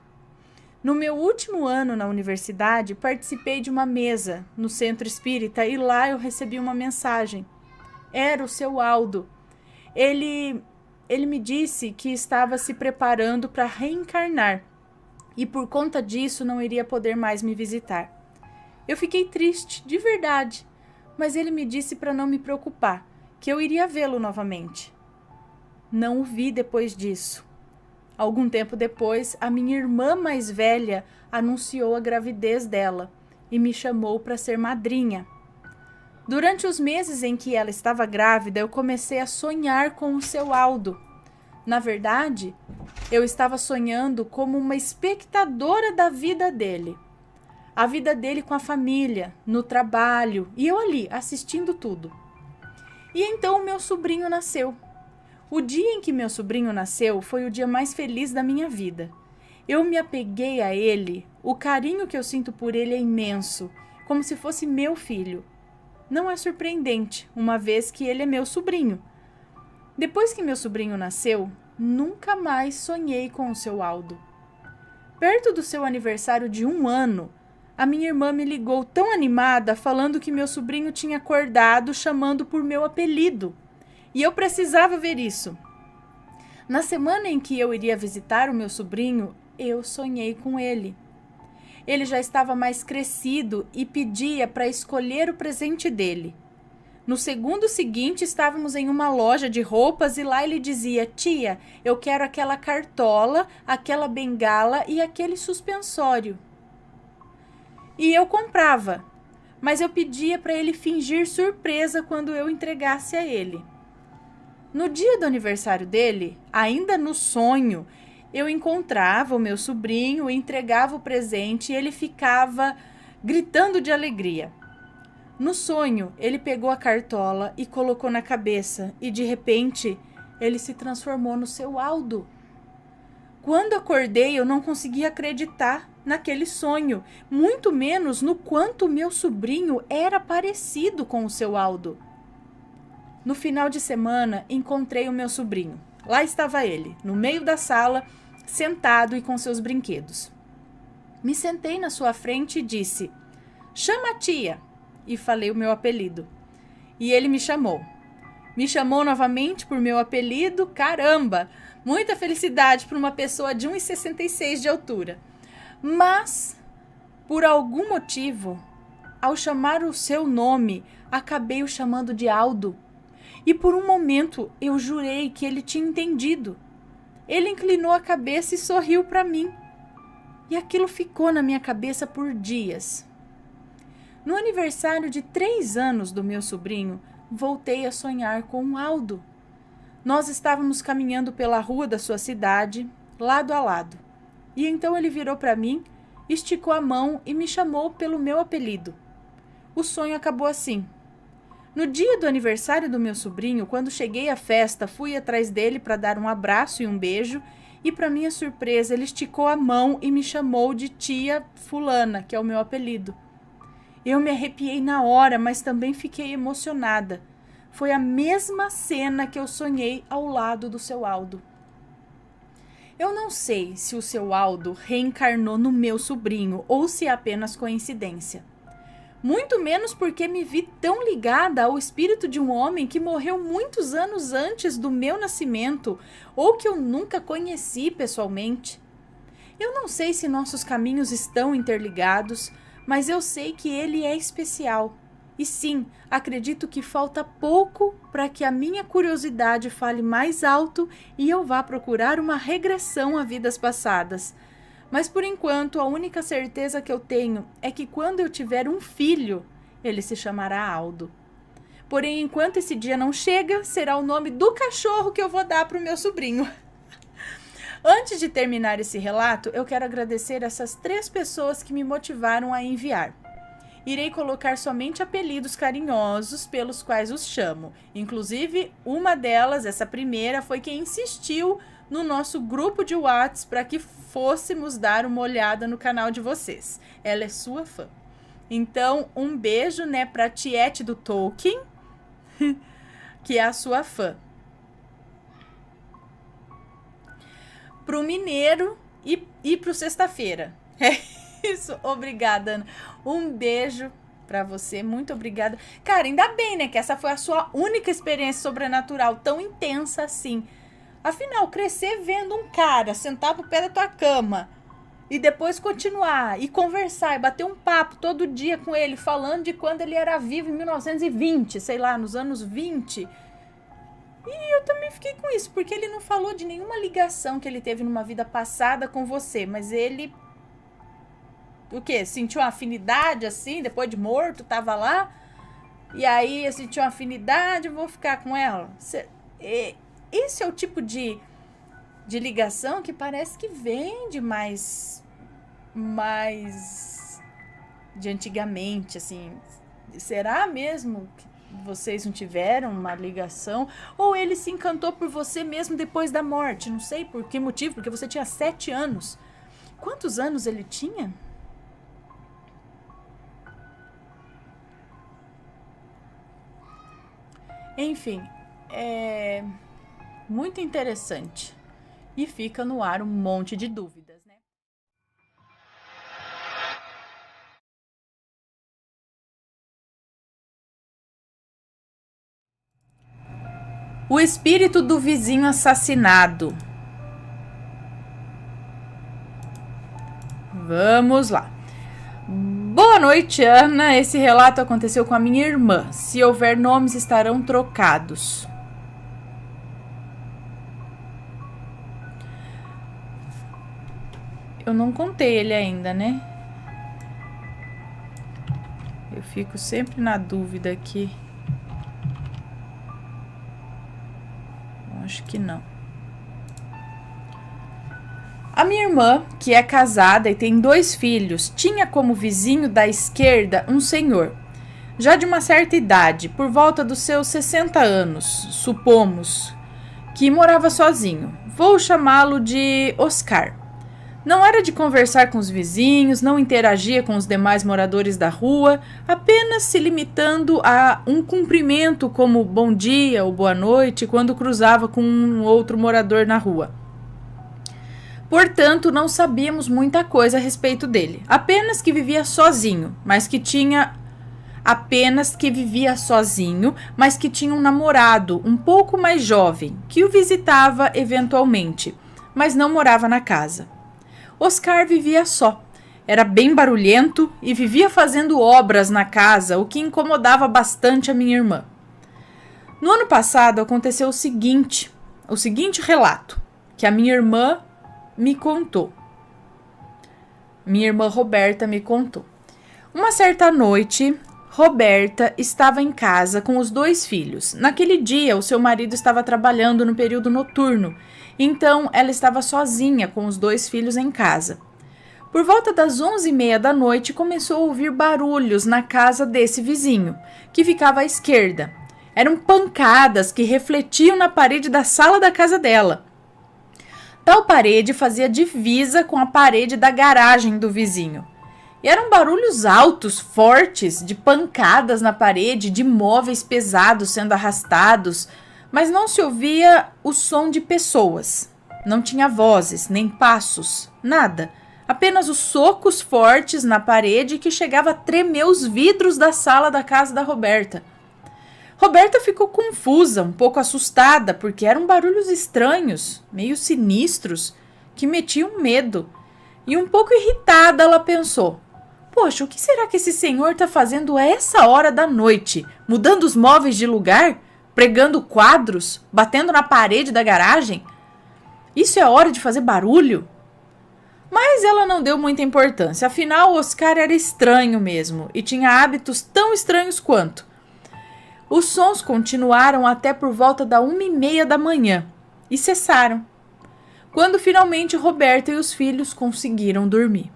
No meu último ano na universidade, participei de uma mesa no centro espírita e lá eu recebi uma mensagem. Era o seu Aldo. Ele me disse que estava se preparando para reencarnar e por conta disso não iria poder mais me visitar. Eu fiquei triste, de verdade, mas ele me disse para não me preocupar, que eu iria vê-lo novamente. Não o vi depois disso. Algum tempo depois, a minha irmã mais velha anunciou a gravidez dela e me chamou para ser madrinha. Durante os meses em que ela estava grávida, eu comecei a sonhar com o seu Aldo. Na verdade, eu estava sonhando como uma espectadora da vida dele. A vida dele com a família, no trabalho, e eu ali, assistindo tudo. E então o meu sobrinho nasceu. O dia em que meu sobrinho nasceu foi o dia mais feliz da minha vida. Eu me apeguei a ele, o carinho que eu sinto por ele é imenso, como se fosse meu filho. Não é surpreendente, uma vez que ele é meu sobrinho. Depois que meu sobrinho nasceu, nunca mais sonhei com o seu Aldo. Perto do seu aniversário de 1 ano, a minha irmã me ligou tão animada, falando que meu sobrinho tinha acordado chamando por meu apelido. E eu precisava ver isso. Na semana em que eu iria visitar o meu sobrinho, eu sonhei com ele. Ele já estava mais crescido e pedia para escolher o presente dele. No segundo seguinte, estávamos em uma loja de roupas e lá ele dizia: tia, eu quero aquela cartola, aquela bengala e aquele suspensório. E eu comprava, mas eu pedia para ele fingir surpresa quando eu entregasse a ele. No dia do aniversário dele, ainda no sonho, eu encontrava o meu sobrinho, entregava o presente e ele ficava gritando de alegria. No sonho, ele pegou a cartola e colocou na cabeça e, de repente, ele se transformou no seu Aldo. Quando acordei, eu não conseguia acreditar naquele sonho, muito menos no quanto meu sobrinho era parecido com o seu Aldo. No final de semana, encontrei o meu sobrinho. Lá estava ele, no meio da sala, sentado e com seus brinquedos. Me sentei na sua frente e disse: chama a tia. E falei o meu apelido. E ele me chamou. Me chamou novamente por meu apelido. Caramba! Muita felicidade para uma pessoa de 1,66 de altura. Mas, por algum motivo, ao chamar o seu nome, acabei o chamando de Aldo. E por um momento eu jurei que ele tinha entendido. Ele inclinou a cabeça e sorriu para mim. E aquilo ficou na minha cabeça por dias. No aniversário de 3 anos do meu sobrinho, voltei a sonhar com o Aldo. Nós estávamos caminhando pela rua da sua cidade, lado a lado. E então ele virou para mim, esticou a mão e me chamou pelo meu apelido. O sonho acabou assim. No dia do aniversário do meu sobrinho, quando cheguei à festa, fui atrás dele para dar um abraço e um beijo, e para minha surpresa, ele esticou a mão e me chamou de tia fulana, que é o meu apelido. Eu me arrepiei na hora, mas também fiquei emocionada. Foi a mesma cena que eu sonhei ao lado do seu Aldo. Eu não sei se o seu Aldo reencarnou no meu sobrinho ou se é apenas coincidência. Muito menos porque me vi tão ligada ao espírito de um homem que morreu muitos anos antes do meu nascimento ou que eu nunca conheci pessoalmente. Eu não sei se nossos caminhos estão interligados, mas eu sei que ele é especial. E sim, acredito que falta pouco para que a minha curiosidade fale mais alto e eu vá procurar uma regressão a vidas passadas. Mas por enquanto, a única certeza que eu tenho é que quando eu tiver um filho, ele se chamará Aldo. Porém, enquanto esse dia não chega, será o nome do cachorro que eu vou dar para o meu sobrinho. Antes de terminar esse relato, eu quero agradecer essas 3 pessoas que me motivaram a enviar. Irei colocar somente apelidos carinhosos pelos quais os chamo. Inclusive, uma delas, essa primeira, foi quem insistiu no nosso grupo de WhatsApp para que fôssemos dar uma olhada no canal de vocês. Ela é sua fã. Então, um beijo, né, para Tiete do Tolkien, que é a sua fã. Pro Mineiro e pro Sexta-feira. É isso, obrigada, Ana. Um beijo pra você, muito obrigada. Cara, ainda bem, né, que essa foi a sua única experiência sobrenatural tão intensa assim. Afinal, crescer vendo um cara sentado no pé da tua cama e depois continuar e conversar e bater um papo todo dia com ele, falando de quando ele era vivo em 1920, sei lá, nos anos 20. E eu também fiquei com isso, porque ele não falou de nenhuma ligação que ele teve numa vida passada com você, mas ele... O quê? Sentiu uma afinidade assim, depois de morto, tava lá, e aí eu senti uma afinidade, vou ficar com ela. Esse é o tipo de ligação que parece que vem de mais de antigamente, assim. Será mesmo que vocês não tiveram uma ligação? Ou ele se encantou por você mesmo depois da morte? Não sei por que motivo, porque você tinha 7 anos. Quantos anos ele tinha? Enfim, é muito interessante. E fica no ar um monte de dúvidas, né? O espírito do vizinho assassinado. Vamos lá. Boa noite, Ana. Esse relato aconteceu com a minha irmã. Se houver nomes, estarão trocados. Eu não contei ele ainda, né? Eu fico sempre na dúvida aqui. Acho que não. A minha irmã, que é casada e tem 2 filhos, tinha como vizinho da esquerda um senhor, já de uma certa idade, por volta dos seus 60 anos, supomos, que morava sozinho. Vou chamá-lo de Oscar. Não era de conversar com os vizinhos, não interagia com os demais moradores da rua, apenas se limitando a um cumprimento como bom dia ou boa noite quando cruzava com um outro morador na rua. Portanto, não sabíamos muita coisa a respeito dele. Apenas que vivia sozinho, mas que tinha um namorado um pouco mais jovem, que o visitava eventualmente, mas não morava na casa. Oscar vivia só. Era bem barulhento e vivia fazendo obras na casa, o que incomodava bastante a minha irmã. No ano passado aconteceu o seguinte relato, que a minha irmã me contou. Minha irmã Roberta me contou. Uma certa noite, Roberta estava em casa com os 2 filhos. Naquele dia, o seu marido estava trabalhando no período noturno, então ela estava sozinha com os 2 filhos em casa. Por volta das 11h30 da noite, começou a ouvir barulhos na casa desse vizinho, que ficava à esquerda. Eram pancadas que refletiam na parede da sala da casa dela. Tal parede fazia divisa com a parede da garagem do vizinho. E eram barulhos altos, fortes, de pancadas na parede, de móveis pesados sendo arrastados, mas não se ouvia o som de pessoas. Não tinha vozes, nem passos, nada. Apenas os socos fortes na parede que chegava a tremer os vidros da sala da casa da Roberta. Roberta ficou confusa, um pouco assustada, porque eram barulhos estranhos, meio sinistros, que metiam medo. E um pouco irritada, ela pensou: poxa, o que será que esse senhor está fazendo a essa hora da noite? Mudando os móveis de lugar? Pregando quadros? Batendo na parede da garagem? Isso é hora de fazer barulho? Mas ela não deu muita importância, afinal Oscar era estranho mesmo e tinha hábitos tão estranhos quanto. Os sons continuaram até por volta da 1h30 da manhã e cessaram, quando finalmente Roberta e os filhos conseguiram dormir.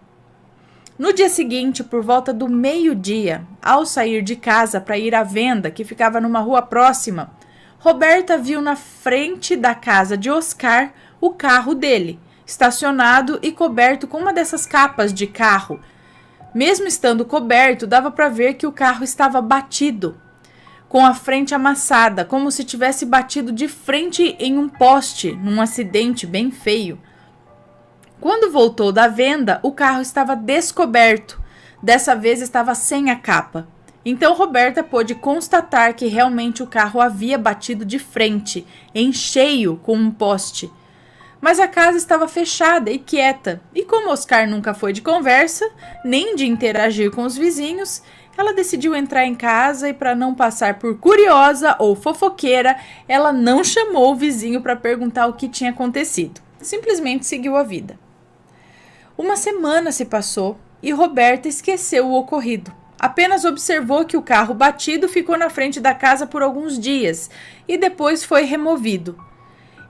No dia seguinte, por volta do meio-dia, ao sair de casa para ir à venda, que ficava numa rua próxima, Roberta viu na frente da casa de Oscar o carro dele, estacionado e coberto com uma dessas capas de carro. Mesmo estando coberto, dava para ver que o carro estava batido, com a frente amassada, como se tivesse batido de frente em um poste, num acidente bem feio. Quando voltou da venda, o carro estava descoberto. Dessa vez estava sem a capa. Então Roberta pôde constatar que realmente o carro havia batido de frente, em cheio, com um poste. Mas a casa estava fechada e quieta, e como Oscar nunca foi de conversa, nem de interagir com os vizinhos, ela decidiu entrar em casa e, para não passar por curiosa ou fofoqueira, ela não chamou o vizinho para perguntar o que tinha acontecido. Simplesmente seguiu a vida. Uma semana se passou e Roberta esqueceu o ocorrido. Apenas observou que o carro batido ficou na frente da casa por alguns dias e depois foi removido.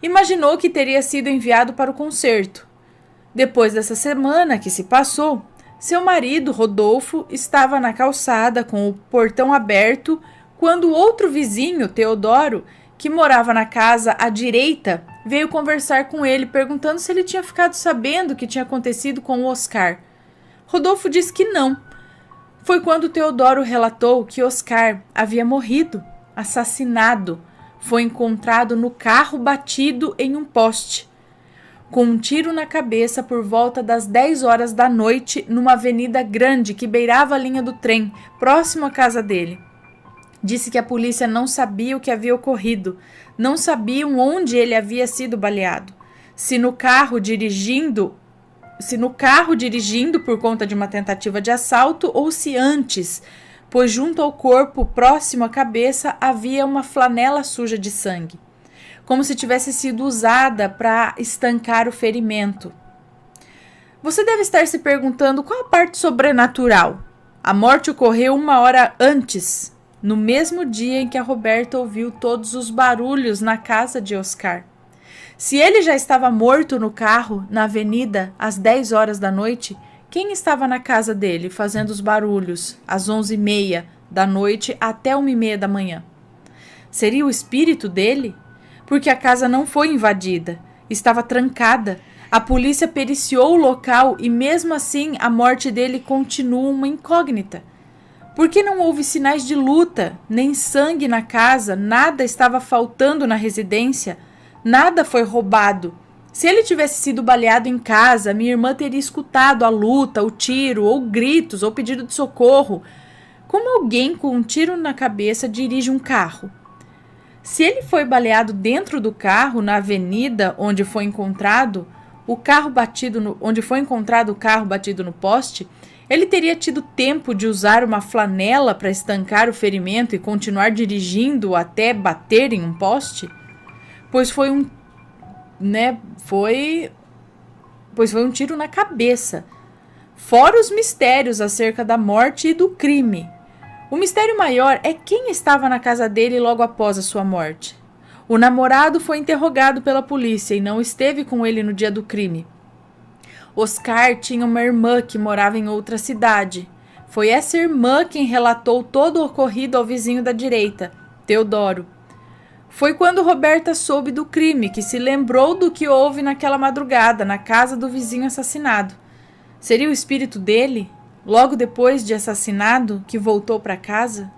Imaginou que teria sido enviado para o conserto. Depois dessa semana que se passou, seu marido, Rodolfo, estava na calçada com o portão aberto quando outro vizinho, Teodoro, que morava na casa à direita, veio conversar com ele, perguntando se ele tinha ficado sabendo o que tinha acontecido com o Oscar. Rodolfo disse que não. Foi quando Teodoro relatou que Oscar havia morrido, assassinado. Foi encontrado no carro batido em um poste, com um tiro na cabeça por volta das 10 horas da noite, numa avenida grande que beirava a linha do trem, próximo à casa dele. Disse que a polícia não sabia o que havia ocorrido, não sabiam onde ele havia sido baleado, se no carro dirigindo por conta de uma tentativa de assalto ou se antes, pois junto ao corpo, próximo à cabeça, havia uma flanela suja de sangue, como se tivesse sido usada para estancar o ferimento. Você deve estar se perguntando qual a parte sobrenatural. A morte ocorreu 1 hora antes, no mesmo dia em que a Roberta ouviu todos os barulhos na casa de Oscar. Se ele já estava morto no carro, na avenida, às 10 horas da noite, quem estava na casa dele fazendo os barulhos às 11h30 da noite até 1h30 da manhã? Seria o espírito dele? Porque a casa não foi invadida, estava trancada. A polícia periciou o local e mesmo assim a morte dele continua uma incógnita. Por que não houve sinais de luta, nem sangue na casa, nada estava faltando na residência, nada foi roubado? Se ele tivesse sido baleado em casa, minha irmã teria escutado a luta, o tiro, ou gritos, ou pedido de socorro. Como alguém com um tiro na cabeça dirige um carro? Se ele foi baleado dentro do carro, na avenida onde foi encontrado o carro batido no poste, ele teria tido tempo de usar uma flanela para estancar o ferimento e continuar dirigindo até bater em um poste? Pois foi um tiro na cabeça. Fora os mistérios acerca da morte e do crime. O mistério maior é quem estava na casa dele logo após a sua morte. O namorado foi interrogado pela polícia e não esteve com ele no dia do crime. Oscar tinha uma irmã que morava em outra cidade. Foi essa irmã quem relatou todo o ocorrido ao vizinho da direita, Teodoro. Foi quando Roberta soube do crime que se lembrou do que houve naquela madrugada na casa do vizinho assassinado. Seria o espírito dele, logo depois de assassinado, que voltou para casa?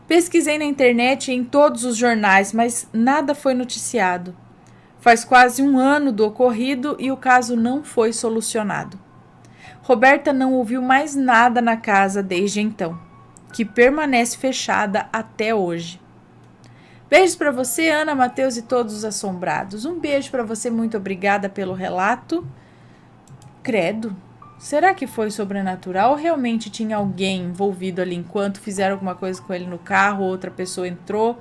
Pesquisei na internet e em todos os jornais, mas nada foi noticiado. Faz quase 1 ano do ocorrido e o caso não foi solucionado. Roberta não ouviu mais nada na casa desde então, que permanece fechada até hoje. Beijos para você, Ana, Matheus e todos os assombrados. Um beijo para você, muito obrigada pelo relato. Credo, será que foi sobrenatural ou realmente tinha alguém envolvido ali enquanto fizeram alguma coisa com ele no carro, outra pessoa entrou?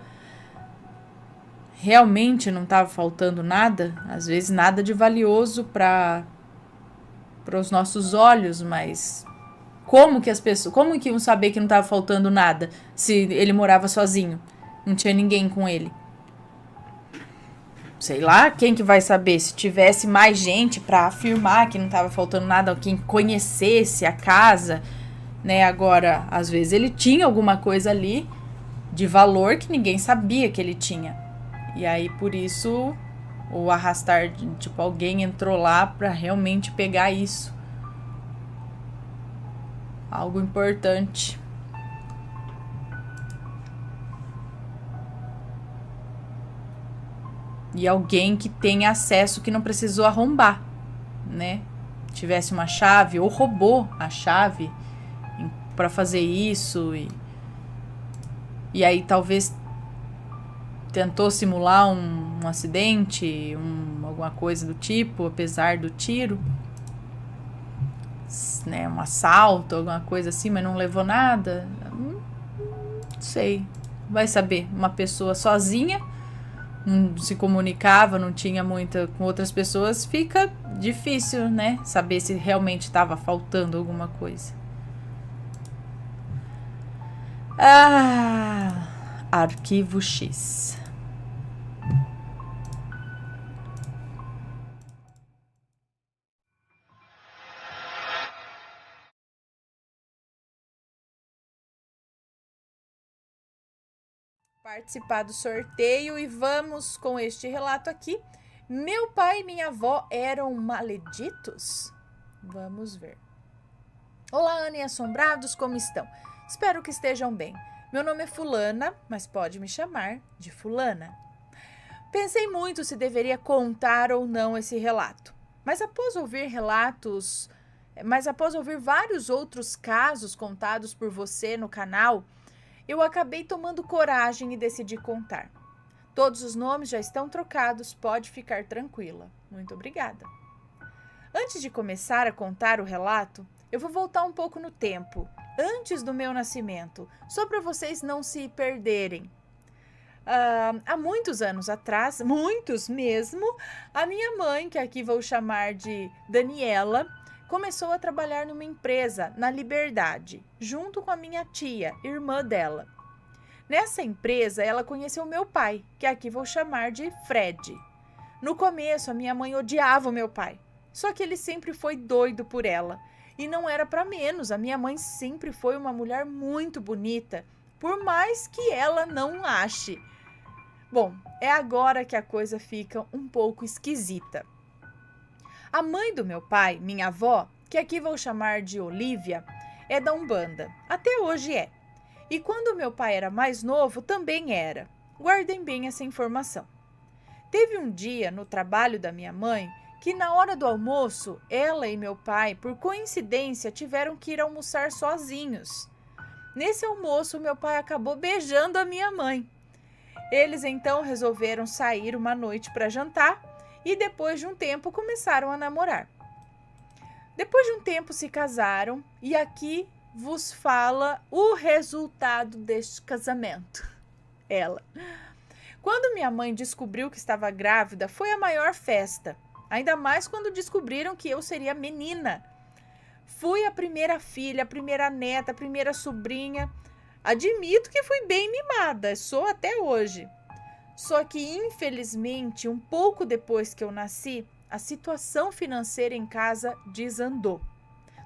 Realmente não estava faltando nada? Às vezes nada de valioso para os nossos olhos, mas como que iam saber que não estava faltando nada se ele morava sozinho? Não tinha ninguém com ele. Sei lá, quem que vai saber? Se tivesse mais gente para afirmar que não estava faltando nada, quem conhecesse a casa, né? Agora, às vezes ele tinha alguma coisa ali de valor que ninguém sabia que ele tinha. E aí, por isso, o arrastar, tipo, alguém entrou lá para realmente pegar isso. Algo importante. E alguém que tem acesso, que não precisou arrombar, né? Tivesse uma chave ou roubou a chave para fazer isso. E aí talvez tentou simular um acidente, alguma coisa do tipo, apesar do tiro. Né? Um assalto, alguma coisa assim, mas não levou nada. Não sei. Vai saber. Uma pessoa sozinha, não se comunicava, não tinha muita com outras pessoas, fica difícil, né? Saber se realmente estava faltando alguma coisa. Arquivo X. Participar do sorteio e vamos com este relato aqui. Meu pai e minha avó eram maleditos? Vamos ver. Olá, Ana e assombrados, como estão? Espero que estejam bem. Meu nome é Fulana, mas pode me chamar de Fulana. Pensei muito se deveria contar ou não esse relato, mas após ouvir vários outros casos contados por você no canal, eu acabei tomando coragem e decidi contar. Todos os nomes já estão trocados, pode ficar tranquila. Muito obrigada. Antes de começar a contar o relato, eu vou voltar um pouco no tempo, antes do meu nascimento, só para vocês não se perderem. Há muitos anos atrás, muitos mesmo, a minha mãe, que aqui vou chamar de Daniela, começou a trabalhar numa empresa na Liberdade, junto com a minha tia, irmã dela. Nessa empresa, ela conheceu meu pai, que aqui vou chamar de Fred. No começo, a minha mãe odiava o meu pai, só que ele sempre foi doido por ela. E não era para menos, a minha mãe sempre foi uma mulher muito bonita, por mais que ela não ache. Bom, é agora que a coisa fica um pouco esquisita. A mãe do meu pai, minha avó, que aqui vou chamar de Olívia, é da Umbanda. Até hoje é. E quando meu pai era mais novo, também era. Guardem bem essa informação. Teve um dia no trabalho da minha mãe que na hora do almoço, ela e meu pai, por coincidência, tiveram que ir almoçar sozinhos. Nesse almoço, meu pai acabou beijando a minha mãe. Eles então resolveram sair uma noite para jantar e depois de um tempo começaram a namorar. Depois de um tempo se casaram e aqui vos fala o resultado deste casamento. Ela. Quando minha mãe descobriu que estava grávida, foi a maior festa. Ainda mais quando descobriram que eu seria menina. Fui a primeira filha, a primeira neta, a primeira sobrinha. Admito que fui bem mimada, sou até hoje. Só que, infelizmente, um pouco depois que eu nasci, a situação financeira em casa desandou.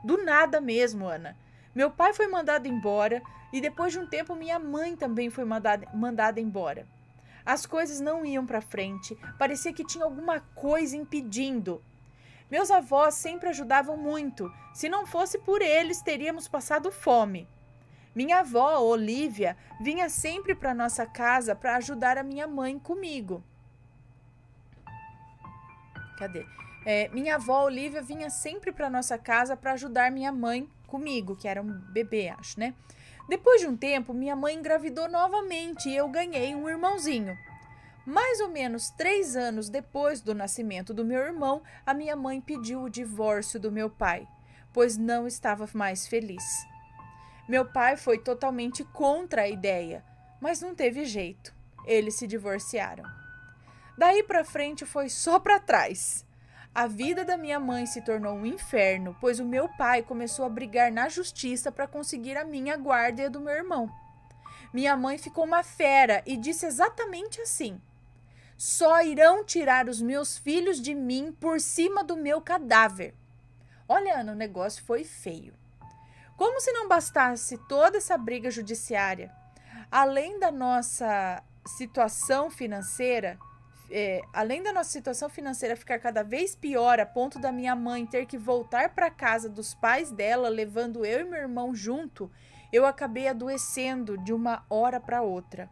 Do nada mesmo, Ana. Meu pai foi mandado embora e depois de um tempo minha mãe também foi mandada embora. As coisas não iam para frente, parecia que tinha alguma coisa impedindo. Meus avós sempre ajudavam muito. Se não fosse por eles, teríamos passado fome. Minha avó, Olívia, vinha sempre para nossa casa para ajudar a minha mãe comigo. Minha avó, Olívia, vinha sempre para nossa casa para ajudar minha mãe comigo, que era um bebê, acho, né? Depois de um tempo, minha mãe engravidou novamente e eu ganhei um irmãozinho. Mais ou menos 3 anos depois do nascimento do meu irmão, a minha mãe pediu o divórcio do meu pai, pois não estava mais feliz. Meu pai foi totalmente contra a ideia, mas não teve jeito. Eles se divorciaram. Daí para frente foi só para trás. A vida da minha mãe se tornou um inferno, pois o meu pai começou a brigar na justiça para conseguir a minha guarda e a do meu irmão. Minha mãe ficou uma fera e disse exatamente assim: só irão tirar os meus filhos de mim por cima do meu cadáver. Olha, Ana, o negócio foi feio. Como se não bastasse toda essa briga judiciária, além da nossa situação financeira ficar cada vez pior a ponto da minha mãe ter que voltar para casa dos pais dela, levando eu e meu irmão junto, eu acabei adoecendo de uma hora para outra.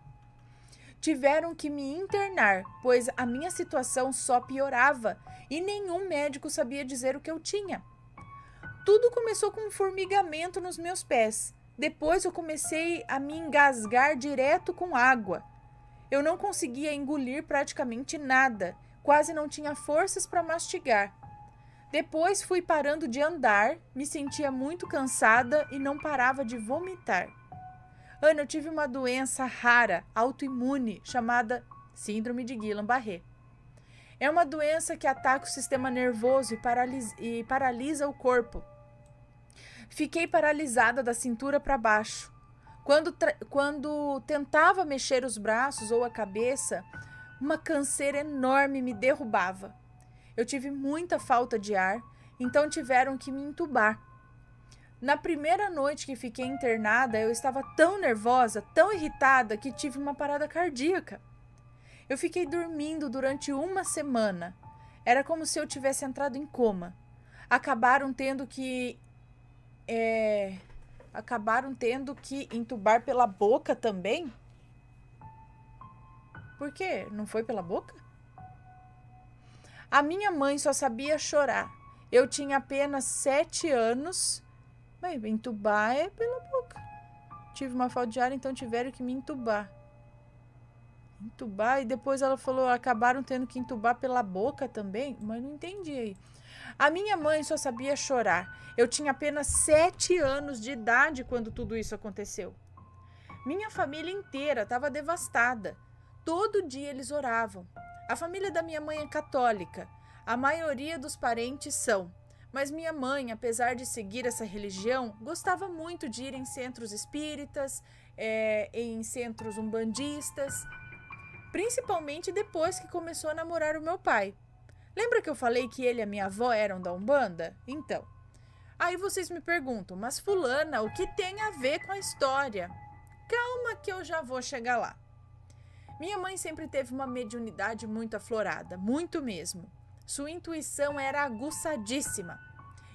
Tiveram que me internar, pois a minha situação só piorava e nenhum médico sabia dizer o que eu tinha. Tudo começou com um formigamento nos meus pés. Depois eu comecei a me engasgar direto com água. Eu não conseguia engolir praticamente nada, quase não tinha forças para mastigar. Depois fui parando de andar, me sentia muito cansada e não parava de vomitar. Ana, eu tive uma doença rara, autoimune, chamada Síndrome de Guillain-Barré. É uma doença que ataca o sistema nervoso e paralisa o corpo. Fiquei paralisada da cintura para baixo. Quando tentava mexer os braços ou a cabeça, uma canseira enorme me derrubava. Eu tive muita falta de ar, então tiveram que me entubar. Na primeira noite que fiquei internada, eu estava tão nervosa, tão irritada, que tive uma parada cardíaca. Eu fiquei dormindo durante 1 semana. Era como se eu tivesse entrado em coma. Acabaram tendo que entubar pela boca também. Por quê? Não foi pela boca? A minha mãe só sabia chorar. Eu tinha apenas 7 anos. Mas entubar é pela boca. Tive uma falta de ar, então tiveram que me entubar. Entubar, e depois ela falou, acabaram tendo que entubar pela boca também? Mas não entendi aí. A minha mãe só sabia chorar. Eu tinha apenas 7 anos de idade quando tudo isso aconteceu. Minha família inteira estava devastada. Todo dia eles oravam. A família da minha mãe é católica. A maioria dos parentes são. Mas minha mãe, apesar de seguir essa religião, gostava muito de ir em centros espíritas, em centros umbandistas, principalmente depois que começou a namorar o meu pai. Lembra que eu falei que ele e a minha avó eram da Umbanda? Então, aí vocês me perguntam, mas fulana, o que tem a ver com a história? Calma que eu já vou chegar lá. Minha mãe sempre teve uma mediunidade muito aflorada, muito mesmo. Sua intuição era aguçadíssima.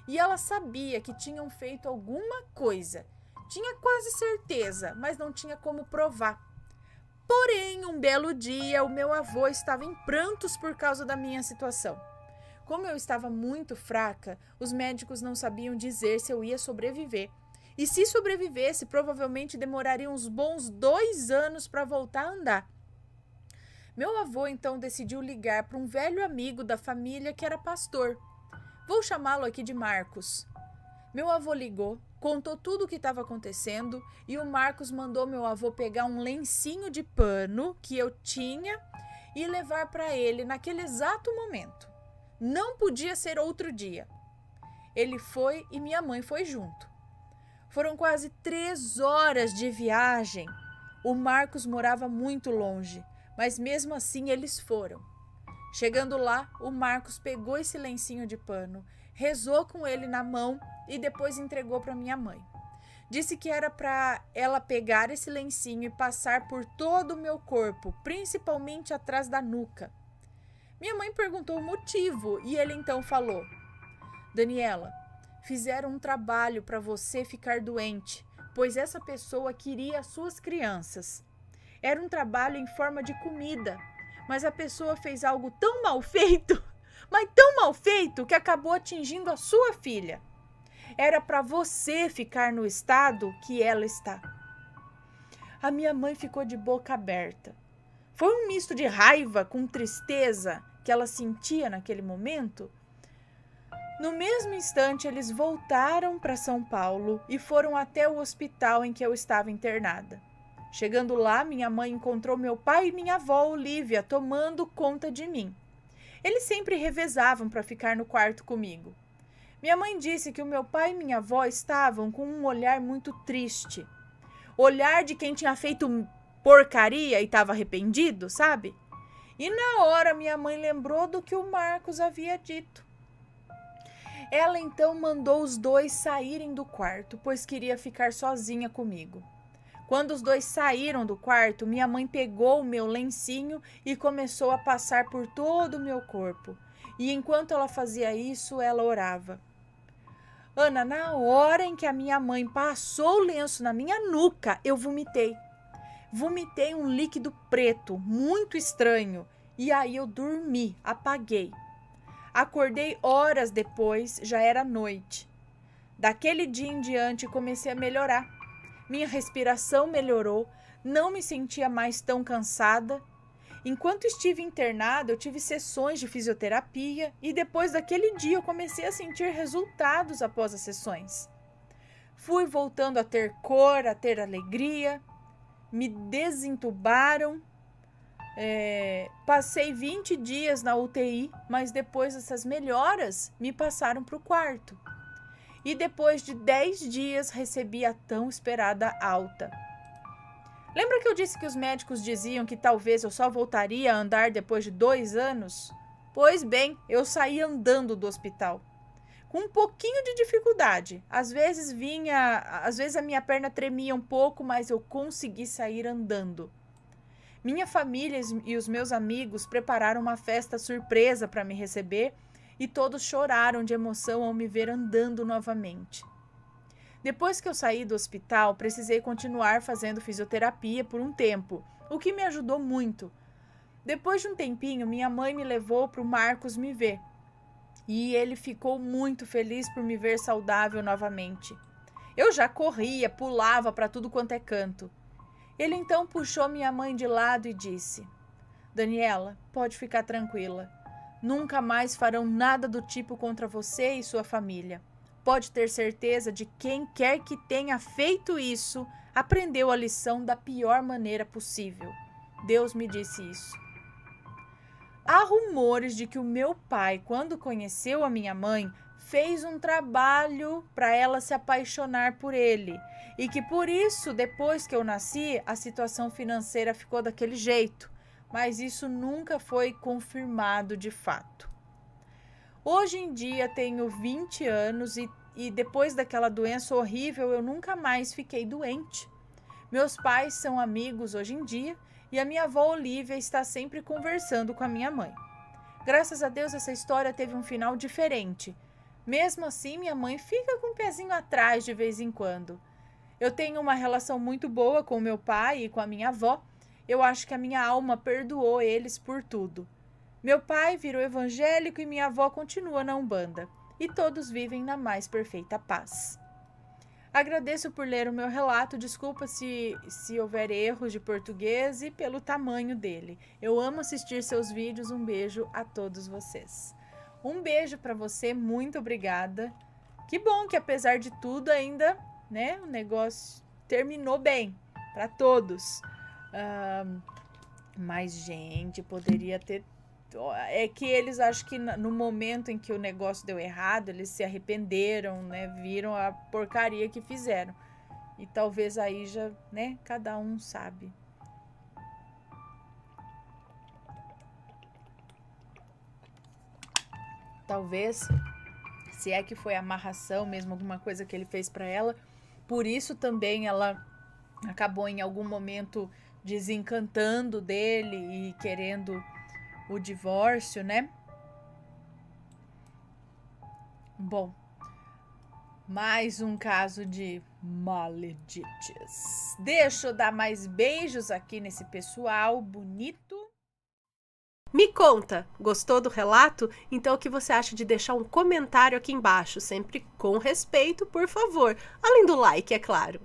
E ela sabia que tinham feito alguma coisa. Tinha quase certeza, mas não tinha como provar. Porém, um belo dia, o meu avô estava em prantos por causa da minha situação. Como eu estava muito fraca, os médicos não sabiam dizer se eu ia sobreviver. E se sobrevivesse, provavelmente demoraria uns bons 2 anos para voltar a andar. Meu avô então decidiu ligar para um velho amigo da família que era pastor. Vou chamá-lo aqui de Marcos. Meu avô ligou, contou tudo o que estava acontecendo e o Marcos mandou meu avô pegar um lencinho de pano que eu tinha e levar para ele naquele exato momento. Não podia ser outro dia. Ele foi e minha mãe foi junto. Foram quase 3 horas de viagem. O Marcos morava muito longe. Mas mesmo assim eles foram. Chegando lá, o Marcos pegou esse lencinho de pano, rezou com ele na mão e depois entregou para minha mãe. Disse que era para ela pegar esse lencinho e passar por todo o meu corpo, principalmente atrás da nuca. Minha mãe perguntou o motivo e ele então falou: Daniela, fizeram um trabalho para você ficar doente, pois essa pessoa queria as suas crianças. Era um trabalho em forma de comida, mas a pessoa fez algo tão mal feito, mas tão mal feito que acabou atingindo a sua filha. Era para você ficar no estado que ela está. A minha mãe ficou de boca aberta. Foi um misto de raiva com tristeza que ela sentia naquele momento. No mesmo instante, eles voltaram para São Paulo e foram até o hospital em que eu estava internada. Chegando lá, minha mãe encontrou meu pai e minha avó, Olívia, tomando conta de mim. Eles sempre revezavam para ficar no quarto comigo. Minha mãe disse que o meu pai e minha avó estavam com um olhar muito triste. Olhar de quem tinha feito porcaria e estava arrependido, sabe? E na hora minha mãe lembrou do que o Marcos havia dito. Ela então mandou os dois saírem do quarto, pois queria ficar sozinha comigo. Quando os dois saíram do quarto, minha mãe pegou o meu lencinho e começou a passar por todo o meu corpo. E enquanto ela fazia isso, ela orava. Ana, na hora em que a minha mãe passou o lenço na minha nuca, eu vomitei. Vomitei um líquido preto, muito estranho. E aí eu dormi, apaguei. Acordei horas depois, já era noite. Daquele dia em diante comecei a melhorar. Minha respiração melhorou, não me sentia mais tão cansada. Enquanto estive internada, eu tive sessões de fisioterapia e depois daquele dia eu comecei a sentir resultados após as sessões. Fui voltando a ter cor, a ter alegria, me desentubaram. Passei 20 dias na UTI, mas depois dessas melhoras, me passaram para o quarto. E depois de 10 dias, recebi a tão esperada alta. Lembra que eu disse que os médicos diziam que talvez eu só voltaria a andar depois de 2 anos? Pois bem, eu saí andando do hospital. Com um pouquinho de dificuldade. Às vezes a minha perna tremia um pouco, mas eu consegui sair andando. Minha família e os meus amigos prepararam uma festa surpresa para me receber e todos choraram de emoção ao me ver andando novamente. Depois que eu saí do hospital, precisei continuar fazendo fisioterapia por um tempo, o que me ajudou muito. Depois de um tempinho, minha mãe me levou para o Marcos me ver. E ele ficou muito feliz por me ver saudável novamente. Eu já corria, pulava para tudo quanto é canto. Ele então puxou minha mãe de lado e disse: Daniela, pode ficar tranquila. Nunca mais farão nada do tipo contra você e sua família. Pode ter certeza de que quem quer que tenha feito isso aprendeu a lição da pior maneira possível. Deus me disse isso. Há rumores de que o meu pai, quando conheceu a minha mãe, fez um trabalho para ela se apaixonar por ele e que por isso, depois que eu nasci, a situação financeira ficou daquele jeito, mas isso nunca foi confirmado de fato. Hoje em dia tenho 20 anos e depois daquela doença horrível eu nunca mais fiquei doente. Meus pais são amigos hoje em dia e a minha avó Olívia está sempre conversando com a minha mãe. Graças a Deus essa história teve um final diferente. Mesmo assim, minha mãe fica com o pezinho atrás de vez em quando. Eu tenho uma relação muito boa com meu pai e com a minha avó. Eu acho que a minha alma perdoou eles por tudo. Meu pai virou evangélico e minha avó continua na Umbanda. E todos vivem na mais perfeita paz. Agradeço por ler o meu relato, desculpa se houver erros de português e pelo tamanho dele. Eu amo assistir seus vídeos, um beijo a todos vocês. Um beijo para você, muito obrigada. Que bom que apesar de tudo ainda, né, o negócio terminou bem para todos. Mas, gente, poderia ter... É que eles, acho que no momento em que o negócio deu errado, eles se arrependeram, né? Viram a porcaria que fizeram. E talvez aí já, né? Cada um sabe. talvez, se é que foi amarração mesmo, alguma coisa que ele fez para ela, por isso também ela acabou em algum momento desencantando dele e querendo o divórcio, né? Bom, mais um caso de maledites. Deixa eu dar mais beijos aqui nesse pessoal bonito. Me conta, gostou do relato? Então o que você acha de deixar um comentário aqui embaixo, sempre com respeito, por favor. Além do like, é claro.